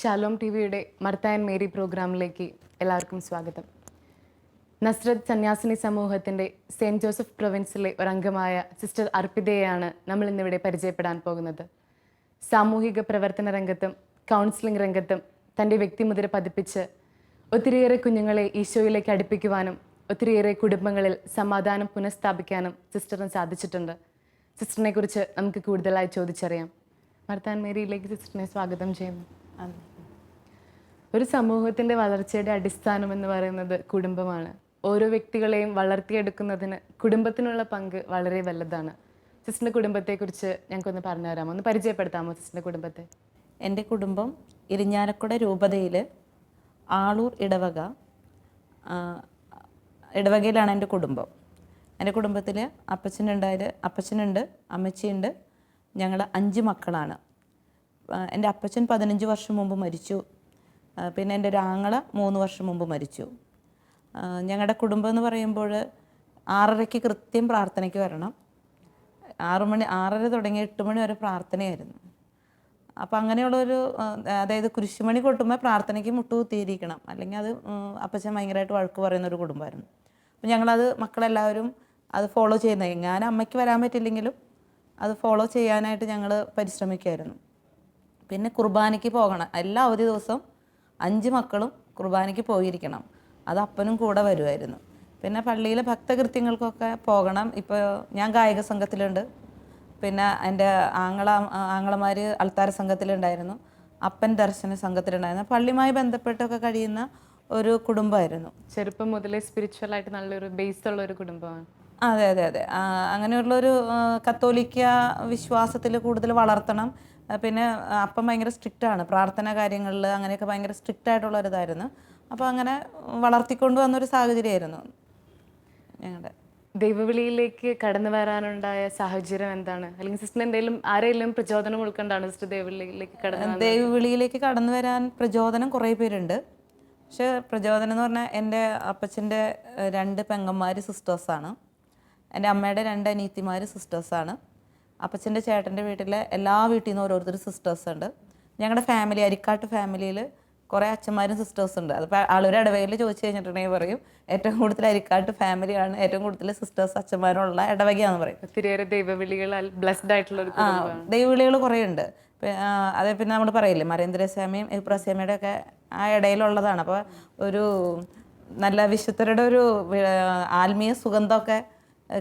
Shalom T വിയുടെ Martha and Mary പ്രോഗ്രാമിലേക്ക് എല്ലാവർക്കും സ്വാഗതം. നസ്രത്ത് സന്യാസിനി സമൂഹത്തിൻ്റെ സെയിൻറ്റ് ജോസഫ് പ്രൊവിൻസിലെ ഒരംഗമായ സിസ്റ്റർ അർപ്പിതയെയാണ് നമ്മൾ ഇന്നിവിടെ പരിചയപ്പെടാൻ പോകുന്നത്. സാമൂഹിക പ്രവർത്തന രംഗത്തും കൗൺസിലിംഗ് രംഗത്തും തൻ്റെ വ്യക്തിമുദ്ര പതിപ്പിച്ച് ഒത്തിരിയേറെ കുഞ്ഞുങ്ങളെ ഈശോയിലേക്ക് അടുപ്പിക്കുവാനും ഒത്തിരിയേറെ കുടുംബങ്ങളിൽ സമാധാനം പുനഃസ്ഥാപിക്കാനും സിസ്റ്ററിന് സാധിച്ചിട്ടുണ്ട്. സിസ്റ്ററിനെ കുറിച്ച് നമുക്ക് കൂടുതലായി ചോദിച്ചറിയാം. മർത്ത ആൻഡ് മേരിയിലേക്ക് സിസ്റ്ററിനെ സ്വാഗതം ചെയ്യുന്നു. ഒരു സമൂഹത്തിൻ്റെ വളർച്ചയുടെ അടിസ്ഥാനം എന്ന് പറയുന്നത് കുടുംബമാണ്. ഓരോ വ്യക്തികളെയും വളർത്തിയെടുക്കുന്നതിന് കുടുംബത്തിനുള്ള പങ്ക് വളരെ വലുതാണ്. സിസ്റ്ററിൻ്റെ കുടുംബത്തെക്കുറിച്ച് ഞങ്ങൾക്കൊന്ന് പറഞ്ഞു തരാമോ, ഒന്ന് പരിചയപ്പെടുത്താമോ സിസ്റ്ററിൻ്റെ കുടുംബത്തെ? എൻ്റെ കുടുംബം ഇരിഞ്ഞാലക്കുട രൂപതയിൽ ആളൂർ ഇടവകയിലാണ് എൻ്റെ കുടുംബം. എൻ്റെ കുടുംബത്തിൽ അപ്പച്ചനുണ്ട്, അമ്മച്ചിയുണ്ട്. ഞങ്ങൾ 5 മക്കളാണ്. എൻ്റെ അപ്പച്ചൻ 15 വർഷം മുമ്പ് മരിച്ചു. പിന്നെ എൻ്റെ ഒരു ആങ്ങള 3 വർഷം മുമ്പ് മരിച്ചു. ഞങ്ങളുടെ കുടുംബം എന്ന് പറയുമ്പോൾ 6:30 കൃത്യം പ്രാർത്ഥനയ്ക്ക് വരണം. 6:30 തുടങ്ങി 8 മണി വരെ പ്രാർത്ഥനയായിരുന്നു. അപ്പോൾ അങ്ങനെയുള്ളൊരു, അതായത് കുരിശുമണി കൊട്ടുമ്പോൾ പ്രാർത്ഥനയ്ക്ക് മുട്ടുകുത്തിയിരിക്കണം, അല്ലെങ്കിൽ അത് അപ്പച്ചൻ ഭയങ്കരമായിട്ട് വഴക്ക് പറയുന്നൊരു കുടുംബമായിരുന്നു. അപ്പോൾ ഞങ്ങളത് മക്കളെല്ലാവരും അത് ഫോളോ ചെയ്യുന്നത്. ഞാൻ അമ്മയ്ക്ക് വരാൻ പറ്റില്ലെങ്കിലും അത് ഫോളോ ചെയ്യാനായിട്ട് ഞങ്ങൾ പരിശ്രമിക്കുമായിരുന്നു. പിന്നെ കുർബാനയ്ക്ക് പോകണം. എല്ലാ അവധി ദിവസവും 5 മക്കളും കുർബാനയ്ക്ക് പോയിരിക്കണം. അത് അപ്പനും കൂടെ വരുമായിരുന്നു. പിന്നെ പള്ളിയിലെ ഭക്തകൃത്യങ്ങൾക്കൊക്കെ പോകണം. ഇപ്പോൾ ഞാൻ ഗായക സംഘത്തിലുണ്ട്. പിന്നെ എൻ്റെ ആങ്ങളമാർ അൾത്താര സംഘത്തിലുണ്ടായിരുന്നു. അപ്പൻ ദർശന സംഘത്തിലുണ്ടായിരുന്നു. പള്ളിയുമായി ബന്ധപ്പെട്ടൊക്കെ കഴിയുന്ന ഒരു കുടുംബമായിരുന്നു. ചെറുപ്പം മുതലേ സ്പിരിച്വലായിട്ട് നല്ലൊരു ബേസ് ഉള്ള ഒരു കുടുംബമാണ്. അതെ അതെ അതെ അങ്ങനെയുള്ളൊരു കത്തോലിക്ക വിശ്വാസത്തിൽ കൂടുതൽ വളർത്തണം. പിന്നെ അപ്പം ഭയങ്കര സ്ട്രിക്റ്റാണ് പ്രാർത്ഥന കാര്യങ്ങളിൽ, അങ്ങനെയൊക്കെ ഭയങ്കര സ്ട്രിക്റ്റായിട്ടുള്ളൊരിതായിരുന്നു. അപ്പോൾ അങ്ങനെ വളർത്തിക്കൊണ്ട് വന്നൊരു സാഹചര്യമായിരുന്നു ഞങ്ങളുടെ. ദൈവവിളിയിലേക്ക് കടന്നു വരാനുണ്ടായ സാഹചര്യം എന്താണ്? അല്ലെങ്കിൽ സിസ്റ്റർ എന്തെങ്കിലും ആരെങ്കിലും പ്രചോദനം ഉൾക്കൊണ്ടാണ് സിസ്റ്റർ ദൈവവിളിയിലേക്ക് കടന്നു? ദൈവവിളിയിലേക്ക് കടന്നു വരാൻ പ്രചോദനം കുറേ പേരുണ്ട്. പക്ഷേ പ്രചോദനം എന്ന് പറഞ്ഞാൽ എൻ്റെ അപ്പച്ചൻ്റെ 2 പെങ്ങന്മാർ സിസ്റ്റേഴ്സാണ്. എൻ്റെ അമ്മയുടെ 2 അനിയത്തിമാർ സിസ്റ്റേഴ്സാണ്. അപ്പച്ചൻ്റെ ചേട്ടൻ്റെ വീട്ടിലെ എല്ലാ വീട്ടിൽ നിന്നും ഓരോരുത്തർ സിസ്റ്റേഴ്സ് ഉണ്ട്. ഞങ്ങളുടെ ഫാമിലി, അരിക്കാട്ട് ഫാമിലിയിൽ കുറേ അച്ഛന്മാരും സിസ്റ്റേഴ്സ് ഉണ്ട്. അതിപ്പോൾ ആളൊരു ഇടവകയിൽ ചോദിച്ചു കഴിഞ്ഞിട്ടുണ്ടെങ്കിൽ പറയും ഏറ്റവും കൂടുതൽ അരിക്കാട്ട് ഫാമിലിയാണ്, ഏറ്റവും കൂടുതൽ സിസ്റ്റേഴ്സ് അച്ഛന്മാരുള്ള ഇടവകയാണെന്ന് പറയും. ഒത്തിരിയേറെ ദൈവവിളികളാൽ ബ്ലെസ്ഡ് ആയിട്ടുള്ള ഒരു ദൈവവിളികൾ കുറേ ഉണ്ട്. അതേ പിന്നെ നമ്മൾ പറയില്ലേ മരേന്ദ്രസ്വാമിയും ഇബ്രാസ്വാമിയുടെ ഒക്കെ ആ ഇടയിലുള്ളതാണ്. അപ്പോൾ ഒരു നല്ല വിശുദ്ധരുടെ ഒരു ആത്മീയ സുഗന്ധമൊക്കെ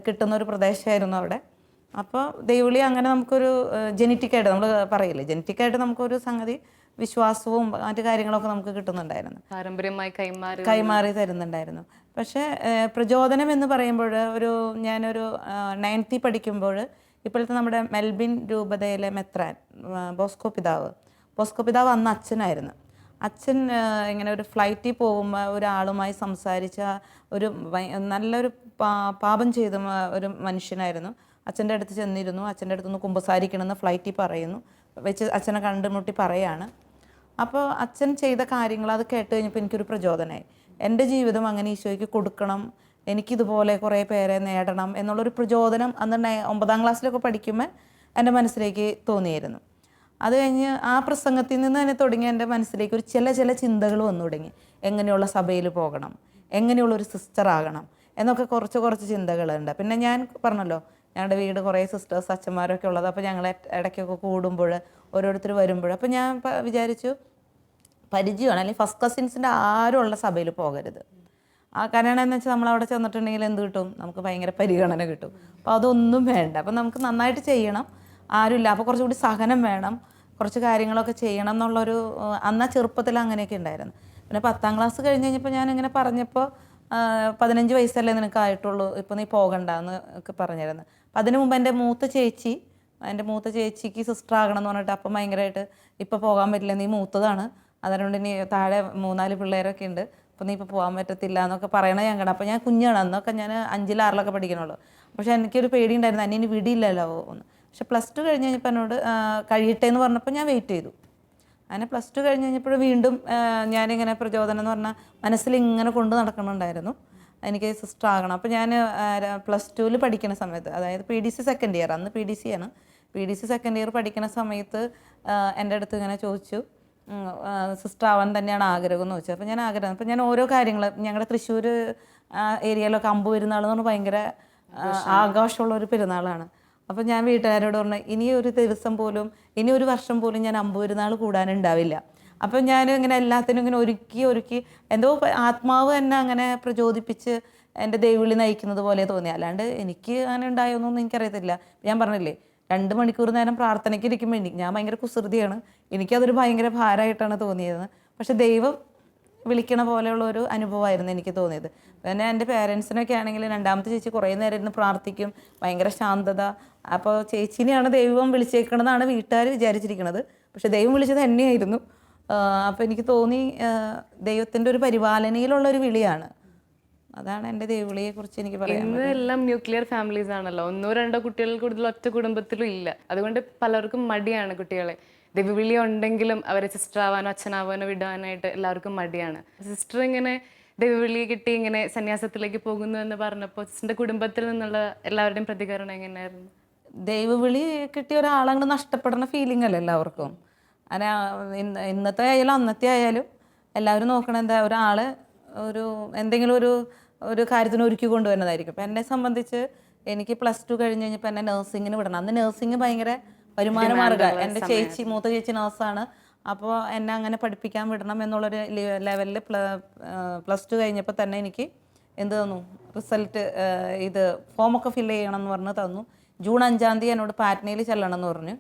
കിട്ടുന്ന ഒരു പ്രദേശമായിരുന്നു അവിടെ. അപ്പോൾ ദൈവവിളി അങ്ങനെ നമുക്കൊരു ജനറ്റിക്കായിട്ട്, നമ്മൾ പറയില്ലേ ജനറ്റിക്കായിട്ട് നമുക്കൊരു സംഗതി വിശ്വാസവും മറ്റു കാര്യങ്ങളൊക്കെ നമുക്ക് കിട്ടുന്നുണ്ടായിരുന്നു, പാരമ്പര്യമായി കൈമാറി തരുന്നുണ്ടായിരുന്നു. പക്ഷേ പ്രചോദനം എന്ന് പറയുമ്പോൾ ഞാനൊരു 9th പഠിക്കുമ്പോൾ ഇപ്പോഴത്തെ നമ്മുടെ മെൽബിൻ രൂപതയിലെ മെത്രാൻ ബോസ്കോ പിതാവ് അന്ന് അച്ഛനായിരുന്നു. അച്ഛൻ ഇങ്ങനെ ഒരു ഫ്ലൈറ്റിൽ പോകുമ്പോൾ ഒരാളുമായി സംസാരിച്ച നല്ലൊരു പാപം ചെയ്ത ഒരു മനുഷ്യനായിരുന്നു. അച്ഛൻ്റെ അടുത്ത് ചെന്നിരുന്നു. അച്ഛൻ്റെ അടുത്തുനിന്ന് കുമ്പസാരിക്കണമെന്ന് ഫ്ലൈറ്റിൽ പറയുന്നു, അച്ഛനെ കണ്ടുമുട്ടി പറയാണ്. അപ്പോൾ അച്ഛൻ ചെയ്ത കാര്യങ്ങൾ അത് കേട്ട് കഴിഞ്ഞപ്പോൾ എനിക്കൊരു പ്രചോദനമായി. എൻ്റെ ജീവിതം അങ്ങനെ ഈശോയ്ക്ക് കൊടുക്കണം, എനിക്കിതുപോലെ കുറേ പേരെ നേടണം എന്നുള്ളൊരു പ്രചോദനം അന്ന് 9ാം ക്ലാസ്സിലൊക്കെ പഠിക്കുമ്പോൾ എൻ്റെ മനസ്സിലേക്ക് തോന്നിയിരുന്നു. അത് കഴിഞ്ഞ് ആ പ്രസംഗത്തിൽ നിന്ന് തന്നെ തുടങ്ങി എൻ്റെ മനസ്സിലേക്ക് ചില ചിന്തകൾ വന്നു തുടങ്ങി. എങ്ങനെയുള്ള സഭയിൽ പോകണം, എങ്ങനെയുള്ളൊരു സിസ്റ്റർ ആകണം എന്നൊക്കെ കുറച്ച് ചിന്തകളുണ്ട്. പിന്നെ ഞാൻ പറഞ്ഞല്ലോ ഞങ്ങളുടെ വീട് കുറേ സിസ്റ്റേഴ്സ് അച്ഛന്മാരൊക്കെ ഉള്ളത്. അപ്പോൾ ഞങ്ങൾ ഇടയ്ക്കൊക്കെ കൂടുമ്പോൾ ഓരോരുത്തർ വരുമ്പോൾ അപ്പോൾ ഞാൻ വിചാരിച്ചു പരിചയമാണ്, അല്ലെങ്കിൽ ഫസ്റ്റ് കസിൻസിൻ്റെ ആരും ഉള്ള സഭയിൽ പോകരുത്. കാരണം എന്താണെന്ന് വെച്ചാൽ നമ്മളവിടെ ചെന്നിട്ടുണ്ടെങ്കിൽ എന്ത് കിട്ടും, നമുക്ക് ഭയങ്കര പരിഗണന കിട്ടും. അപ്പോൾ അതൊന്നും വേണ്ട. അപ്പോൾ നമുക്ക് നന്നായിട്ട് ചെയ്യണം, ആരുമില്ല, അപ്പോൾ കുറച്ചുകൂടി സഹനം വേണം, കുറച്ച് കാര്യങ്ങളൊക്കെ ചെയ്യണം എന്നുള്ളൊരു അന്നാ ചെറുപ്പത്തിൽ അങ്ങനെയൊക്കെ ഉണ്ടായിരുന്നു. പിന്നെ 10ാം ക്ലാസ് കഴിഞ്ഞ് കഴിഞ്ഞപ്പോൾ ഞാനിങ്ങനെ പറഞ്ഞപ്പോൾ 15 വയസ്സല്ലേ നിനക്കായിട്ടുള്ളൂ, ഇപ്പോൾ നീ പോകണ്ടെന്ന് ഒക്കെ പറഞ്ഞിരുന്നു. അപ്പം അതിന് മുമ്പ് എൻ്റെ മൂത്ത ചേച്ചിക്ക് സിസ്റ്റർ ആകണം എന്ന് പറഞ്ഞിട്ട് അപ്പം ഭയങ്കരമായിട്ട് ഇപ്പോൾ പോകാൻ പറ്റില്ല, നീ മൂത്തതാണ്, അതുകൊണ്ട് ഇനി താഴെ 3-4 പിള്ളേരൊക്കെ ഉണ്ട്, അപ്പോൾ നീ ഇപ്പോൾ പോകാൻ പറ്റത്തില്ല എന്നൊക്കെ പറയണത് ഞാൻ കണ്ടു. അപ്പോൾ ഞാൻ കുഞ്ഞാണ്, അന്നൊക്കെ ഞാൻ 5-ൽ 6-ലൊക്കെ പഠിക്കണുള്ളൂ. പക്ഷേ എനിക്കൊരു പേടി ഉണ്ടായിരുന്നു, അന്നെ ഇനി വിടിയില്ലല്ലോ എന്ന്. പക്ഷെ +2 കഴിഞ്ഞ് കഴിഞ്ഞപ്പോൾ എന്നോട് കഴിയട്ടെ എന്ന് പറഞ്ഞപ്പോൾ ഞാൻ വെയിറ്റ് ചെയ്തു. അങ്ങനെ +2 കഴിഞ്ഞ് കഴിഞ്ഞപ്പോൾ വീണ്ടും ഞാനിങ്ങനെ പ്രചോദനം എന്ന് പറഞ്ഞാൽ മനസ്സിലിങ്ങനെ കൊണ്ട് നടക്കുന്നുണ്ടായിരുന്നു, എനിക്ക് സിസ്റ്റർ ആകണം. അപ്പോൾ ഞാൻ +2 പഠിക്കുന്ന സമയത്ത്, അതായത് PDC സെക്കൻഡ് ഇയർ, അന്ന് PDC ആണ്, PDC സെക്കൻഡ് ഇയർ പഠിക്കുന്ന സമയത്ത് എൻ്റെ അടുത്ത് ഇങ്ങനെ ചോദിച്ചു, സിസ്റ്റർ ആവാൻ തന്നെയാണ് ആഗ്രഹം എന്ന് വെച്ചത്. അപ്പോൾ ഞാൻ ആഗ്രഹം, അപ്പോൾ ഞാൻ ഓരോ കാര്യങ്ങൾ, ഞങ്ങളുടെ തൃശ്ശൂർ ഏരിയയിലൊക്കെ അമ്പ് പെരുന്നാൾ എന്ന് പറഞ്ഞാൽ ഭയങ്കര ആഘോഷമുള്ള ഒരു പെരുന്നാളാണ്. അപ്പോൾ ഞാൻ വീട്ടുകാരോട് പറഞ്ഞു, ഇനി ഒരു ദിവസം പോലും, ഇനി ഒരു വർഷം പോലും ഞാൻ അമ്പ് പെരുന്നാൾ കൂടാനുണ്ടാവില്ല. അപ്പം ഞാൻ ഇങ്ങനെ എല്ലാത്തിനും ഇങ്ങനെ ഒരുക്കി എന്തോ ആത്മാവ് തന്നെ അങ്ങനെ പ്രചോദിപ്പിച്ച് എൻ്റെ ദൈവവിളി നയിക്കുന്നത് പോലെ തോന്നി. അല്ലാണ്ട് എനിക്ക് അങ്ങനെ ഉണ്ടായോന്നൊന്നും എനിക്കറിയത്തില്ല. ഞാൻ പറഞ്ഞില്ലേ, 2 മണിക്കൂർ നേരം പ്രാർത്ഥനയ്ക്ക് ഇരിക്കുമ്പോൾ ഞാൻ ഭയങ്കര കുസൃതിയാണ്, എനിക്കതൊരു ഭയങ്കര ഭാരമായിട്ടാണ് തോന്നിയത്. പക്ഷെ ദൈവം വിളിക്കണ പോലെയുള്ള ഒരു അനുഭവമായിരുന്നു എനിക്ക് തോന്നിയത്. പിന്നെ എൻ്റെ പേരൻസിനൊക്കെ ആണെങ്കിൽ രണ്ടാമത്തെ ചേച്ചി കുറേ നേരം ഇരുന്ന് പ്രാർത്ഥിക്കും, ഭയങ്കര ശാന്തത. അപ്പോൾ ചേച്ചീനെയാണ് ദൈവം വിളിച്ചേക്കണമെന്നാണ് വീട്ടുകാർ വിചാരിച്ചിരിക്കുന്നത്, പക്ഷെ ദൈവം വിളിച്ചത് എന്നെയായിരുന്നു. അപ്പോൾ എനിക്ക് തോന്നി ദൈവത്തിൻ്റെ ഒരു പരിപാലനയിലുള്ള ഒരു വിളിയാണ്. അതാണ് എൻ്റെ ദൈവവിളിയെക്കുറിച്ച് എനിക്ക് പറയാം. ഇന്ന് എല്ലാം ന്യൂക്ലിയർ ഫാമിലീസ് ആണല്ലോ, 1-2 കുട്ടികൾ കൂടുതൽ ഒറ്റ കുടുംബത്തിലും ഇല്ല. അതുകൊണ്ട് പലർക്കും മടിയാണ് കുട്ടികളെ. ദൈവവിളി ഉണ്ടെങ്കിലും അവരെ സിസ്റ്റർ ആവാനോ അച്ഛനാവാനോ വിടാനായിട്ട് എല്ലാവർക്കും മടിയാണ്. സിസ്റ്റർ ഇങ്ങനെ ദൈവവിളി കിട്ടി ഇങ്ങനെ സന്യാസത്തിലേക്ക് പോകുന്നു എന്ന് പറഞ്ഞപ്പോൾ സിസ്റ്ററിന്റെ കുടുംബത്തിൽ നിന്നുള്ള എല്ലാവരുടെയും പ്രതികരണം എങ്ങനെയായിരുന്നു? ദൈവവിളി കിട്ടിയ ഒരാളങ്ങ് നഷ്ടപ്പെടുന്ന ഫീലിംഗ് അല്ലേ എല്ലാവർക്കും. അങ്ങനെ ഇന്നത്തെ ആയാലും അന്നത്തെ ആയാലും എല്ലാവരും നോക്കണ എന്താ, ഒരാൾ എന്തെങ്കിലും ഒരു കാര്യത്തിന് ഒരുക്കി കൊണ്ടുവരുന്നതായിരിക്കും. ഇപ്പം എന്നെ സംബന്ധിച്ച് എനിക്ക് +2 കഴിഞ്ഞ് കഴിഞ്ഞപ്പോൾ എന്നെ നഴ്സിങ്ങിന് വിടണം. അന്ന് നഴ്സിംഗ് ഭയങ്കര വരുമാന മാർഗ്ഗമാണ്. എൻ്റെ മൂത്ത ചേച്ചി നഴ്സാണ്. അപ്പോൾ എന്നെ അങ്ങനെ പഠിപ്പിക്കാൻ വിടണം എന്നുള്ളൊരു ലെവലിൽ +2 കഴിഞ്ഞപ്പോൾ തന്നെ എനിക്ക് എന്ത് തന്നു, റിസൾട്ട് ഇത് ഫോമൊക്കെ ഫില്ല് ചെയ്യണം എന്ന് പറഞ്ഞ് തന്നു. ജൂൺ 5-ാം തീയതി എന്നോട് പാറ്റ്നയിൽ ചെല്ലണം എന്ന് പറഞ്ഞു.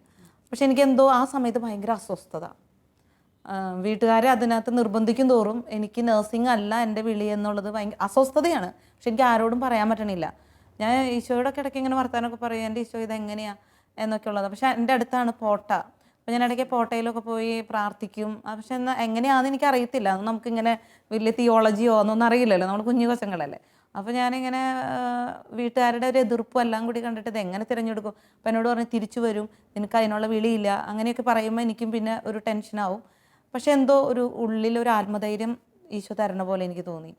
പക്ഷെ എനിക്കെന്തോ ആ സമയത്ത് ഭയങ്കര അസ്വസ്ഥത. വീട്ടുകാരെ അതിനകത്ത് നിർബന്ധിക്കും തോറും എനിക്ക് നഴ്സിംഗ് അല്ല എൻ്റെ വിളി എന്നുള്ളത് ഭയങ്കര അസ്വസ്ഥതയാണ്. പക്ഷെ എനിക്ക് ആരോടും പറയാൻ പറ്റണില്ല. ഞാൻ ഈശോയോടൊക്കെ ഇടയ്ക്ക് ഇങ്ങനെ വർത്താനൊക്കെ പറയും, എൻ്റെ ഈശോ ഇതെങ്ങനെയാണ് എന്നൊക്കെ ഉള്ളത്. പക്ഷെ എൻ്റെ അടുത്താണ് പോട്ട. അപ്പോൾ ഞാൻ ഇടയ്ക്ക് പോട്ടയിലൊക്കെ പോയി പ്രാർത്ഥിക്കും. പക്ഷെ എന്നാൽ എങ്ങനെയാണെന്ന് എനിക്ക് അറിയത്തില്ല. നമുക്കിങ്ങനെ വലിയ തിയോളജിയോ ഒന്നും അറിയില്ലല്ലോ, നമ്മൾ കുഞ്ഞു കൊച്ചങ്ങളല്ലേ. അപ്പോൾ ഞാനിങ്ങനെ വീട്ടുകാരുടെ ഒരു എതിർപ്പും എല്ലാം കൂടി കണ്ടിട്ട് ഇത് എങ്ങനെ തിരഞ്ഞെടുക്കും. അപ്പോൾ എന്നോട് പറഞ്ഞ് തിരിച്ചു വരും, നിനക്ക് അതിനുള്ള വിളിയില്ല, അങ്ങനെയൊക്കെ പറയുമ്പോൾ എനിക്കും പിന്നെ ഒരു ടെൻഷനാവും. പക്ഷെ എന്തോ ഒരു ഉള്ളിലൊരു ആത്മധൈര്യം ഈശോ തരണ പോലെ എനിക്ക് തോന്നി.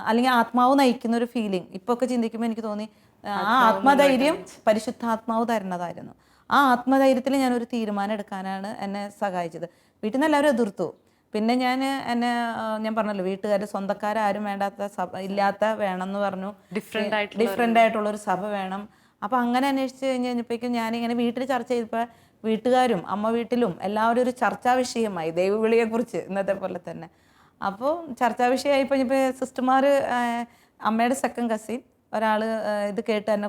അല്ലെങ്കിൽ ആത്മാവ് നയിക്കുന്ന ഒരു ഫീലിംഗ് ഇപ്പോൾ ഒക്കെ ചിന്തിക്കുമ്പോൾ എനിക്ക് തോന്നി ആ ആത്മധൈര്യം പരിശുദ്ധാത്മാവ് തരണതായിരുന്നു. ആ ആത്മധൈര്യത്തിൽ ഞാനൊരു തീരുമാനം എടുക്കാനാണ് എന്നെ സഹായിച്ചത്. വീട്ടിൽ നിന്ന് എല്ലാവരും എതിർത്തു. പിന്നെ ഞാൻ പറഞ്ഞല്ലോ, വീട്ടുകാർ സ്വന്തക്കാരും വേണ്ടാത്ത സഭ ഇല്ലാത്ത വേണമെന്ന് പറഞ്ഞു, ഡിഫറെൻ്റ് ആയിട്ടുള്ളൊരു സഭ വേണം. അപ്പോൾ അങ്ങനെ അന്വേഷിച്ച് കഴിഞ്ഞപ്പോഴേക്കും ഞാനിങ്ങനെ വീട്ടിൽ ചർച്ച ചെയ്തപ്പോൾ വീട്ടുകാരും അമ്മ വീട്ടിലും എല്ലാവരും ഒരു ചർച്ചാ വിഷയമായി ദൈവവിളിയെക്കുറിച്ച്, ഇന്നത്തെ പോലെ തന്നെ. അപ്പോൾ ചർച്ചാ വിഷയമായിപ്പോൾ ഇപ്പോൾ സിസ്റ്റർമാർ, അമ്മയുടെ സെക്കൻഡ് കസിൻ ഒരാൾ ഇത് കേട്ട് തന്നെ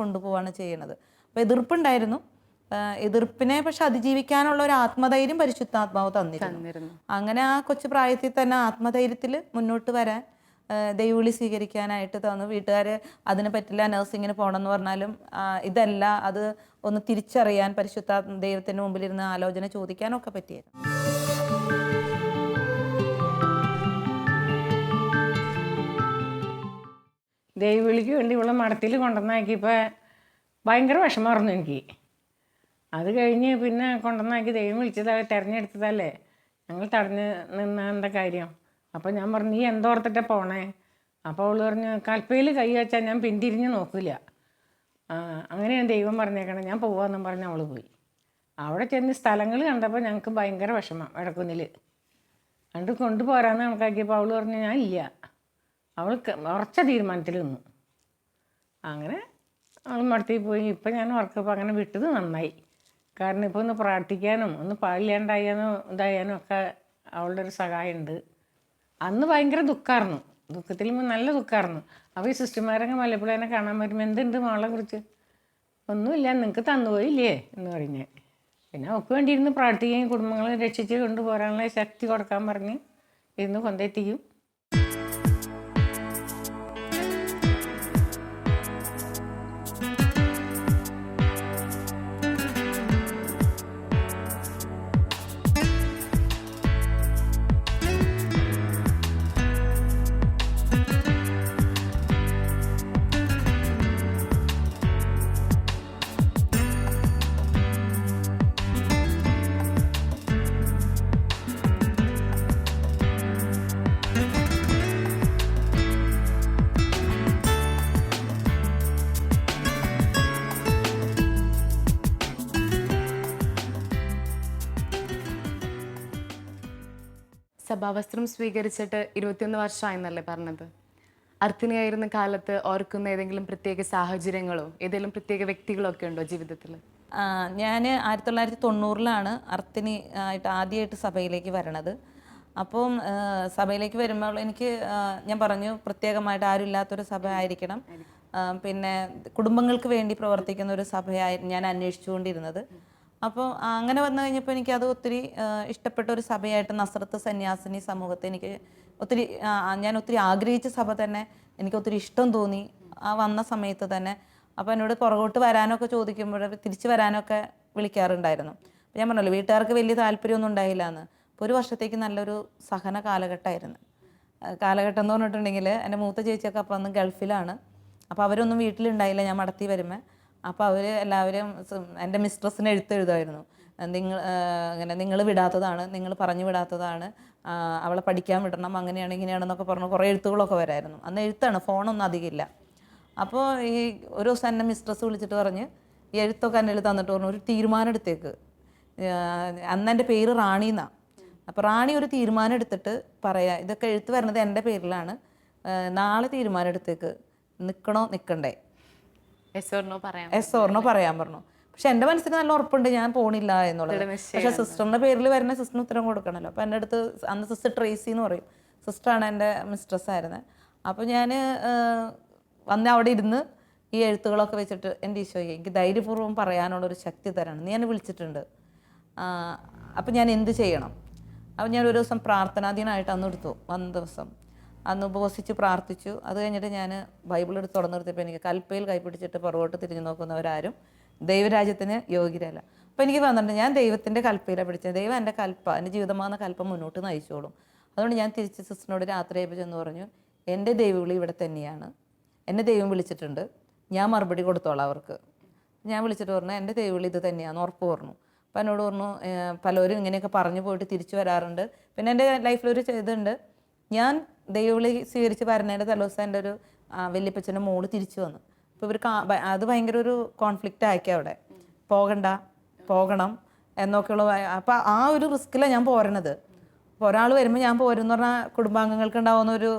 കൊണ്ടുപോവാണ് ചെയ്യണത്. അപ്പോൾ എതിർപ്പുണ്ടായിരുന്നു. എതിർപ്പിനെ പക്ഷെ അതിജീവിക്കാനുള്ള ഒരു ആത്മധൈര്യം പരിശുദ്ധാത്മാവ് തന്നിരുന്നു. അങ്ങനെ ആ കൊച്ചു പ്രായത്തിൽ തന്നെ ആത്മധൈര്യത്തിൽ മുന്നോട്ട് വരാൻ, ദൈവവിളി സ്വീകരിക്കാനായിട്ട് തന്നു. വീട്ടുകാർ അതിന് പറ്റില്ല, നഴ്സിങ്ങിന് പോകണമെന്ന് പറഞ്ഞാലും ഇതല്ല, അത് ഒന്ന് തിരിച്ചറിയാൻ ദൈവത്തിൻ്റെ മുമ്പിലിരുന്ന് ആലോചന ചോദിക്കാനൊക്കെ പറ്റിയത്. ദൈവവിളിക്ക് വേണ്ടി ഇവിടെ മഠത്തിൽ കൊണ്ടുവന്നാക്കിയപ്പോൾ ഭയങ്കര വിഷമമായിരുന്നു എനിക്ക്. അത് കഴിഞ്ഞ് പിന്നെ കൊണ്ടുവന്നാക്കി ദൈവം വിളിച്ചത് തിരഞ്ഞെടുത്തതല്ലേ, ഞങ്ങൾ തടഞ്ഞ് നിന്ന കാര്യം. അപ്പോൾ ഞാൻ പറഞ്ഞു, നീ എന്തോർത്തിട്ടാ പോണേ? അപ്പോൾ അവൾ പറഞ്ഞു, കൽപ്പയിൽ കൈ വെച്ചാൽ ഞാൻ പിന്തിരിഞ്ഞ് നോക്കില്ല, അങ്ങനെയാണ് ദൈവം പറഞ്ഞേക്കണം, ഞാൻ പോവാമെന്നും പറഞ്ഞ് അവൾ പോയി. അവിടെ ചെന്ന് സ്ഥലങ്ങൾ കണ്ടപ്പോൾ ഞങ്ങൾക്ക് ഭയങ്കര വിഷമം. ഇടക്കുന്നിൽ കണ്ട് കൊണ്ടുപോരാന്ന് കണക്കാക്കിയപ്പോൾ അവൾ പറഞ്ഞു, ഞാൻ ഇല്ല. അവൾ ഉറച്ച തീരുമാനത്തിൽ നിന്നു. അങ്ങനെ അവൾ മടത്തിൽ പോയി. ഇപ്പം ഞാൻ ഉറക്കപ്പോൾ അങ്ങനെ വിട്ടത് നന്നായി. കാരണം ഇപ്പോൾ ഒന്ന് പ്രാർത്ഥിക്കാനും ഒന്ന് പാടില്ലാണ്ടായാനോ ഇതായാനും ഒക്കെ അവളുടെ ഒരു സഹായമുണ്ട്. അന്ന് ഭയങ്കര ദുഃഖമായിരുന്നു, ദുഃഖത്തിൽ നല്ല ദുഃഖമായിരുന്നു. അപ്പോൾ ഈ സിസ്റ്റർമാരൊക്കെ മലപ്പുഴേനെ കാണാൻ വരുമ്പോൾ എന്തുണ്ട് മോളെ കുറിച്ച്? ഒന്നുമില്ല, നിങ്ങൾക്ക് തന്നുപോയില്ലേ എന്ന് പറഞ്ഞ്. പിന്നെ അവൾക്ക് വേണ്ടി ഇരുന്ന് പ്രാർത്ഥിക്കുകയും കുടുംബങ്ങളെ രക്ഷിച്ച് കൊണ്ടുപോരാനുള്ള ശക്തി കൊടുക്കാൻ പറഞ്ഞ് ഇരുന്ന് കൊണ്ടെത്തിക്കും. സഭാവസ്ത്രം സ്വീകരിച്ചിട്ട് 21 വർഷമായെന്നല്ലേ പറഞ്ഞത്? അർത്തിനിയായിരുന്ന കാലത്ത് ഓർക്കുന്ന ഏതെങ്കിലും പ്രത്യേക സാഹചര്യങ്ങളോ ഏതെങ്കിലും പ്രത്യേക വ്യക്തികളോ ഒക്കെ ഉണ്ടോ ജീവിതത്തിൽ? ഞാൻ 1990-ലാണ് അർത്തിനി ആയിട്ട് ആദ്യമായിട്ട് സഭയിലേക്ക് വരണത്. അപ്പം സഭയിലേക്ക് വരുമ്പോൾ എനിക്ക് ഞാൻ പറഞ്ഞു പ്രത്യേകമായിട്ട് ആരും ഇല്ലാത്തൊരു സഭ ആയിരിക്കണം, പിന്നെ കുടുംബങ്ങൾക്ക് വേണ്ടി പ്രവർത്തിക്കുന്ന ഒരു സഭയായി ഞാൻ അന്വേഷിച്ചുകൊണ്ടിരുന്നത്. അപ്പോൾ അങ്ങനെ വന്നു കഴിഞ്ഞപ്പോൾ എനിക്കത് ഒത്തിരി ഇഷ്ടപ്പെട്ട ഒരു സഭയായിട്ട് നസ്രത്ത് സന്യാസിനി സമൂഹത്തെ എനിക്ക് ഒത്തിരി ഞാൻ ഒത്തിരി ആഗ്രഹിച്ച സഭ തന്നെ എനിക്ക് ഒത്തിരി ഇഷ്ടം തോന്നി ആ വന്ന സമയത്ത് തന്നെ. അപ്പോൾ എന്നോട് പുറകോട്ട് വരാനൊക്കെ ചോദിക്കുമ്പോൾ തിരിച്ചു വരാനൊക്കെ വിളിക്കാറുണ്ടായിരുന്നു. അപ്പോൾ ഞാൻ പറഞ്ഞല്ലോ വീട്ടുകാർക്ക് വലിയ താല്പര്യമൊന്നും ഉണ്ടായില്ല എന്ന്. അപ്പോൾ ഒരു വർഷത്തേക്ക് നല്ലൊരു സഹന കാലഘട്ടമായിരുന്നു. കാലഘട്ടം എന്ന് പറഞ്ഞിട്ടുണ്ടെങ്കിൽ എൻ്റെ മൂത്ത ചേച്ചിയൊക്കെ അപ്പോൾ അന്ന് ഗൾഫിലാണ്. അപ്പോൾ അവരൊന്നും വീട്ടിലുണ്ടായില്ല ഞാൻ മടത്തി വരുമ്പോൾ. അപ്പോൾ അവർ എല്ലാവരും എൻ്റെ മിസ്ട്രസ്സിന് എഴുതുമായിരുന്നു, അങ്ങനെ നിങ്ങൾ വിടാത്തതാണ്, നിങ്ങൾ പറഞ്ഞു വിടാത്തതാണ്, അവളെ പഠിക്കാൻ വിടണം, അങ്ങനെയാണ് ഇങ്ങനെയാണെന്നൊക്കെ പറഞ്ഞു കുറേ എഴുത്തുകളൊക്കെ വരായിരുന്നു. അന്ന് എഴുത്താണ്, ഫോണൊന്നും അധികമില്ല. അപ്പോൾ ഈ ഒരു ദിവസം എന്നെ മിസ്ട്രസ് വിളിച്ചിട്ട് പറഞ്ഞ് ഈ എഴുത്തൊക്കെ എൻ്റെ തന്നിട്ട് പറഞ്ഞു ഒരു തീരുമാനം എടുത്തേക്ക്. അന്ന് എൻ്റെ പേര് റാണി എന്നാണ്. അപ്പോൾ റാണി ഒരു തീരുമാനം എടുത്തിട്ട് പറയാം, ഇതൊക്കെ എഴുത്ത് വരുന്നത് എൻ്റെ പേരിലാണ്, നാളെ തീരുമാനം എടുത്തേക്ക്, നിൽക്കണോ നിൽക്കണ്ടേ, എസ് ഓർണോ പറയാൻ പറഞ്ഞു. പക്ഷെ എൻ്റെ മനസ്സിൽ നല്ല ഉറപ്പുണ്ട് ഞാൻ പോണില്ല എന്നുള്ളത്. പക്ഷെ സിസ്റ്ററിൻ്റെ പേരിൽ വരുന്ന സിസ്റ്ററിന് ഉത്തരം കൊടുക്കണമല്ലോ. അപ്പോൾ എൻ്റെ അടുത്ത് അന്ന് സിസ്റ്റർ ട്രേസി എന്ന് പറയും, സിസ്റ്ററാണ് എൻ്റെ മിസ്ട്രസ് ആയിരുന്നത്. അപ്പോൾ ഞാൻ വന്ന് അവിടെ ഇരുന്ന് ഈ എഴുത്തുകളൊക്കെ വെച്ചിട്ട് എൻ്റെ ഈശോയെ എനിക്ക് ധൈര്യപൂർവ്വം പറയാനുള്ളൊരു ശക്തി തരണം, നീ എന്നെ വിളിച്ചിട്ടുണ്ട്, അപ്പോൾ ഞാൻ എന്ത് ചെയ്യണം? അപ്പോൾ ഞാൻ ഒരു ദിവസം പ്രാർത്ഥനാധീനമായിട്ട് അന്ന് എടുത്തു. വന്ന ദിവസം അന്ന് ഉപവസിച്ച് പ്രാർത്ഥിച്ചു. അത് കഴിഞ്ഞിട്ട് ഞാൻ ബൈബിൾ എടുത്ത് തുറന്നു നിർത്തിയപ്പോൾ എനിക്ക് കൽപ്പയിൽ കൈപ്പിടിച്ചിട്ട് പുറകോട്ട് തിരിഞ്ഞു നോക്കുന്നവരാരും ദൈവരാജ്യത്തിന് യോഗ്യരല്ല. അപ്പോൾ എനിക്ക് വന്നിട്ടുണ്ട് ഞാൻ ദൈവത്തിൻ്റെ കൽപ്പയിലാണ് പിടിച്ചത്. ദൈവം എൻ്റെ കൽപ്പ, എൻ്റെ ജീവിതമാകുന്ന കൽപ്പ മുന്നോട്ട് നയിച്ചോളും. അതുകൊണ്ട് ഞാൻ തിരിച്ച് സിസ്റ്ററിനോട് രാത്രി ആയപ്പോൾ ചെന്ന് പറഞ്ഞു, എൻ്റെ ദൈവവിളി ഇവിടെ തന്നെയാണ്, എന്നെ ദൈവം വിളിച്ചിട്ടുണ്ട്, ഞാൻ മറുപടി കൊടുത്തോളാം അവർക്ക്. ഞാൻ വിളിച്ചിട്ട് പറഞ്ഞു എൻ്റെ ദൈവവിളി ഇത് തന്നെയാണെന്ന് ഉറപ്പ് പറഞ്ഞു. അപ്പോൾ എന്നോട് പറഞ്ഞു പലരും ഇങ്ങനെയൊക്കെ പറഞ്ഞു പോയിട്ട് തിരിച്ചു വരാറുണ്ട്. പിന്നെ എൻ്റെ ലൈഫിലൊരു ഇതുണ്ട്, ഞാൻ ദൈവവിളി സ്വീകരിച്ച് വരുന്നതിൻ്റെ തലേദിവസം എൻ്റെ ഒരു വല്യപ്പച്ചൻ്റെ മോള് തിരിച്ചു വന്നു. അപ്പോൾ ഇവർക്ക് അത് ഭയങ്കര ഒരു കോൺഫ്ലിക്റ്റ് ആക്കി അവിടെ, പോകണം എന്നൊക്കെയുള്ള. അപ്പോൾ ആ ഒരു റിസ്ക്കിലാണ് ഞാൻ പോരണത്. അപ്പോൾ ഒരാൾ വരുമ്പോൾ ഞാൻ പോരെന്ന് പറഞ്ഞാൽ കുടുംബാംഗങ്ങൾക്ക് ഉണ്ടാവുന്ന ഒരു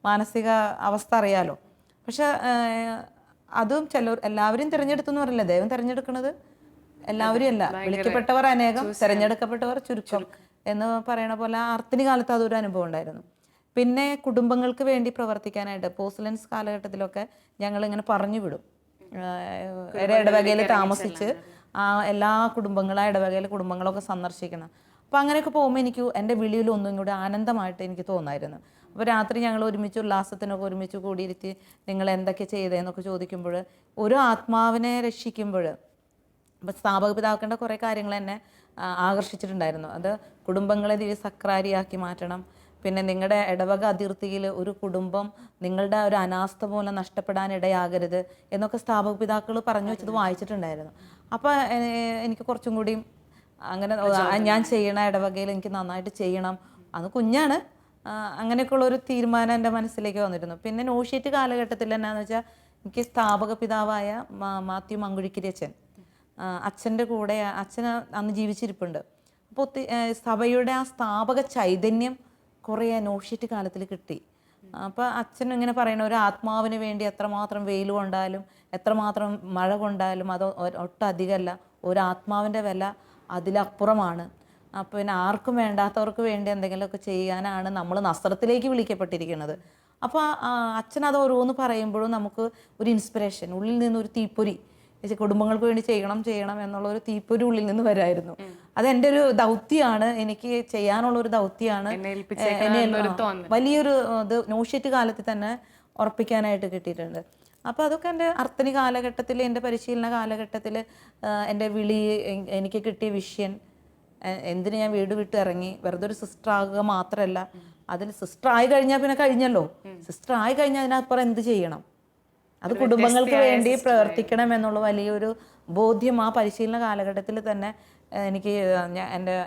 മാനസിക അവസ്ഥ അറിയാലോ. പക്ഷെ അതും എല്ലാവരും തിരഞ്ഞെടുത്തെന്ന് പറയില്ല, ദൈവം തിരഞ്ഞെടുക്കുന്നത് എല്ലാവരും അല്ല, വിളിക്കപ്പെട്ടവർ അനേകം, തിരഞ്ഞെടുക്കപ്പെട്ടവർ ചുരുക്കം എന്ന് പറയണ പോലെ അർത്തിനി കാലത്ത് അതൊരു അനുഭവം ഉണ്ടായിരുന്നു. പിന്നെ കുടുംബങ്ങൾക്ക് വേണ്ടി പ്രവർത്തിക്കാനായിട്ട് പോസ്റ്റലൻസ് കാലഘട്ടത്തിലൊക്കെ ഞങ്ങളിങ്ങനെ പറഞ്ഞു വിടും. ഇടവകയിൽ താമസിച്ച് എല്ലാ ഇടവകയിലെ കുടുംബങ്ങളൊക്കെ സന്ദർശിക്കണം. അപ്പോൾ അങ്ങനെയൊക്കെ പോകുമ്പോൾ എനിക്ക് എൻ്റെ വിളിയിൽ ഒന്നും കൂടി ആനന്ദമായിട്ട് എനിക്ക് തോന്നായിരുന്നു. അപ്പോൾ രാത്രി ഞങ്ങൾ ഒരുമിച്ച് ഉല്ലാസത്തിനൊക്കെ ഒരുമിച്ച് കൂടിയിരുത്തി നിങ്ങൾ എന്തൊക്കെ ചെയ്തതെന്നൊക്കെ ചോദിക്കുമ്പോൾ ഒരു ആത്മാവിനെ രക്ഷിക്കുമ്പോൾ അപ്പോൾ സ്ഥാപക പിതാക്കളുടെ കുറേ കാര്യങ്ങൾ എന്നെ ആകർഷിച്ചിട്ടുണ്ടായിരുന്നു. അത് കുടുംബങ്ങളെ ദിവസക്രാരിയാക്കി മാറ്റണം, പിന്നെ നിങ്ങളുടെ ഇടവക അതിർത്തിയിൽ ഒരു കുടുംബം നിങ്ങളുടെ ഒരു അനാസ്ഥ പോലെ നഷ്ടപ്പെടാനിടയാകരുത് എന്നൊക്കെ സ്ഥാപക പിതാക്കൾ പറഞ്ഞു വെച്ചത് വായിച്ചിട്ടുണ്ടായിരുന്നു. അപ്പോൾ എനിക്ക് കുറച്ചും കൂടി അങ്ങനെ ഞാൻ ചെയ്യണ ഇടവകയിൽ എനിക്ക് നന്നായിട്ട് ചെയ്യണം, അത് കുഞ്ഞാണ്, അങ്ങനെയൊക്കെയുള്ളൊരു തീരുമാനം എൻ്റെ മനസ്സിലേക്ക് വന്നിരുന്നു. പിന്നെ നോഷിയേറ്റ് കാലഘട്ടത്തിൽ എന്നാന്ന് വെച്ചാൽ എനിക്ക് സ്ഥാപക പിതാവായ മാത്യു മങ്കുഴിക്കരി അച്ഛൻ്റെ കൂടെ അച്ഛൻ അന്ന് ജീവിച്ചിരിപ്പുണ്ട്. അപ്പോൾ സഭയുടെ ആ സ്ഥാപക ചൈതന്യം കുറേ നോഷിയേറ്റ് കാലത്തിൽ കിട്ടി. അപ്പോൾ അച്ഛൻ ഇങ്ങനെ പറയണ ഒരു ആത്മാവിന് വേണ്ടി എത്രമാത്രം വെയിൽ കൊണ്ടാലും എത്രമാത്രം മഴ കൊണ്ടാലും അത് ഒട്ടധികമല്ല, ഒരു ആത്മാവിൻ്റെ വില അതിലപ്പുറമാണ്. അപ്പോൾ പിന്നെ ആർക്കും വേണ്ടാത്തവർക്ക് വേണ്ടി എന്തെങ്കിലുമൊക്കെ ചെയ്യാനാണ് നമ്മൾ നസ്രത്തിലേക്ക് വിളിക്കപ്പെട്ടിരിക്കുന്നത്. അപ്പോൾ അച്ഛൻ അത് ഓരോന്ന് പറയുമ്പോഴും നമുക്ക് ഒരു ഇൻസ്പിറേഷൻ, ഉള്ളിൽ നിന്നൊരു തീപ്പൊരി, കുടുംബങ്ങൾക്ക് വേണ്ടി ചെയ്യണം എന്നുള്ള ഒരു തീപ്പൊരി ഉള്ളിൽ നിന്ന് വരായിരുന്നു. അതെൻ്റെ ഒരു ദൗത്യമാണ്, എനിക്ക് ചെയ്യാനുള്ളൊരു ദൗത്യമാണ്. വലിയൊരു ഇത് നോഷിയേറ്റ് കാലത്തിൽ തന്നെ ഉറപ്പിക്കാനായിട്ട് കിട്ടിയിട്ടുണ്ട്. അപ്പോൾ അതൊക്കെ എൻ്റെ അർത്തിനി കാലഘട്ടത്തിൽ, എൻ്റെ പരിശീലന കാലഘട്ടത്തിൽ എൻ്റെ വിളി, എനിക്ക് കിട്ടിയ വിഷ്യൻ, എന്തിന് ഞാൻ വീട് വിട്ട് ഇറങ്ങി, വെറുതെ ഒരു സിസ്റ്റർ ആകുക മാത്രമല്ല, അതിൽ സിസ്റ്റർ ആയി കഴിഞ്ഞാൽ പിന്നെ കഴിഞ്ഞല്ലോ, സിസ്റ്റർ ആയി കഴിഞ്ഞാൽ അതിനപ്പുറം എന്ത് ചെയ്യണം, അത് കുടുംബങ്ങൾക്ക് വേണ്ടി പ്രവർത്തിക്കണം എന്നുള്ള വലിയൊരു ബോധ്യം ആ പരിശീലന കാലഘട്ടത്തിൽ തന്നെ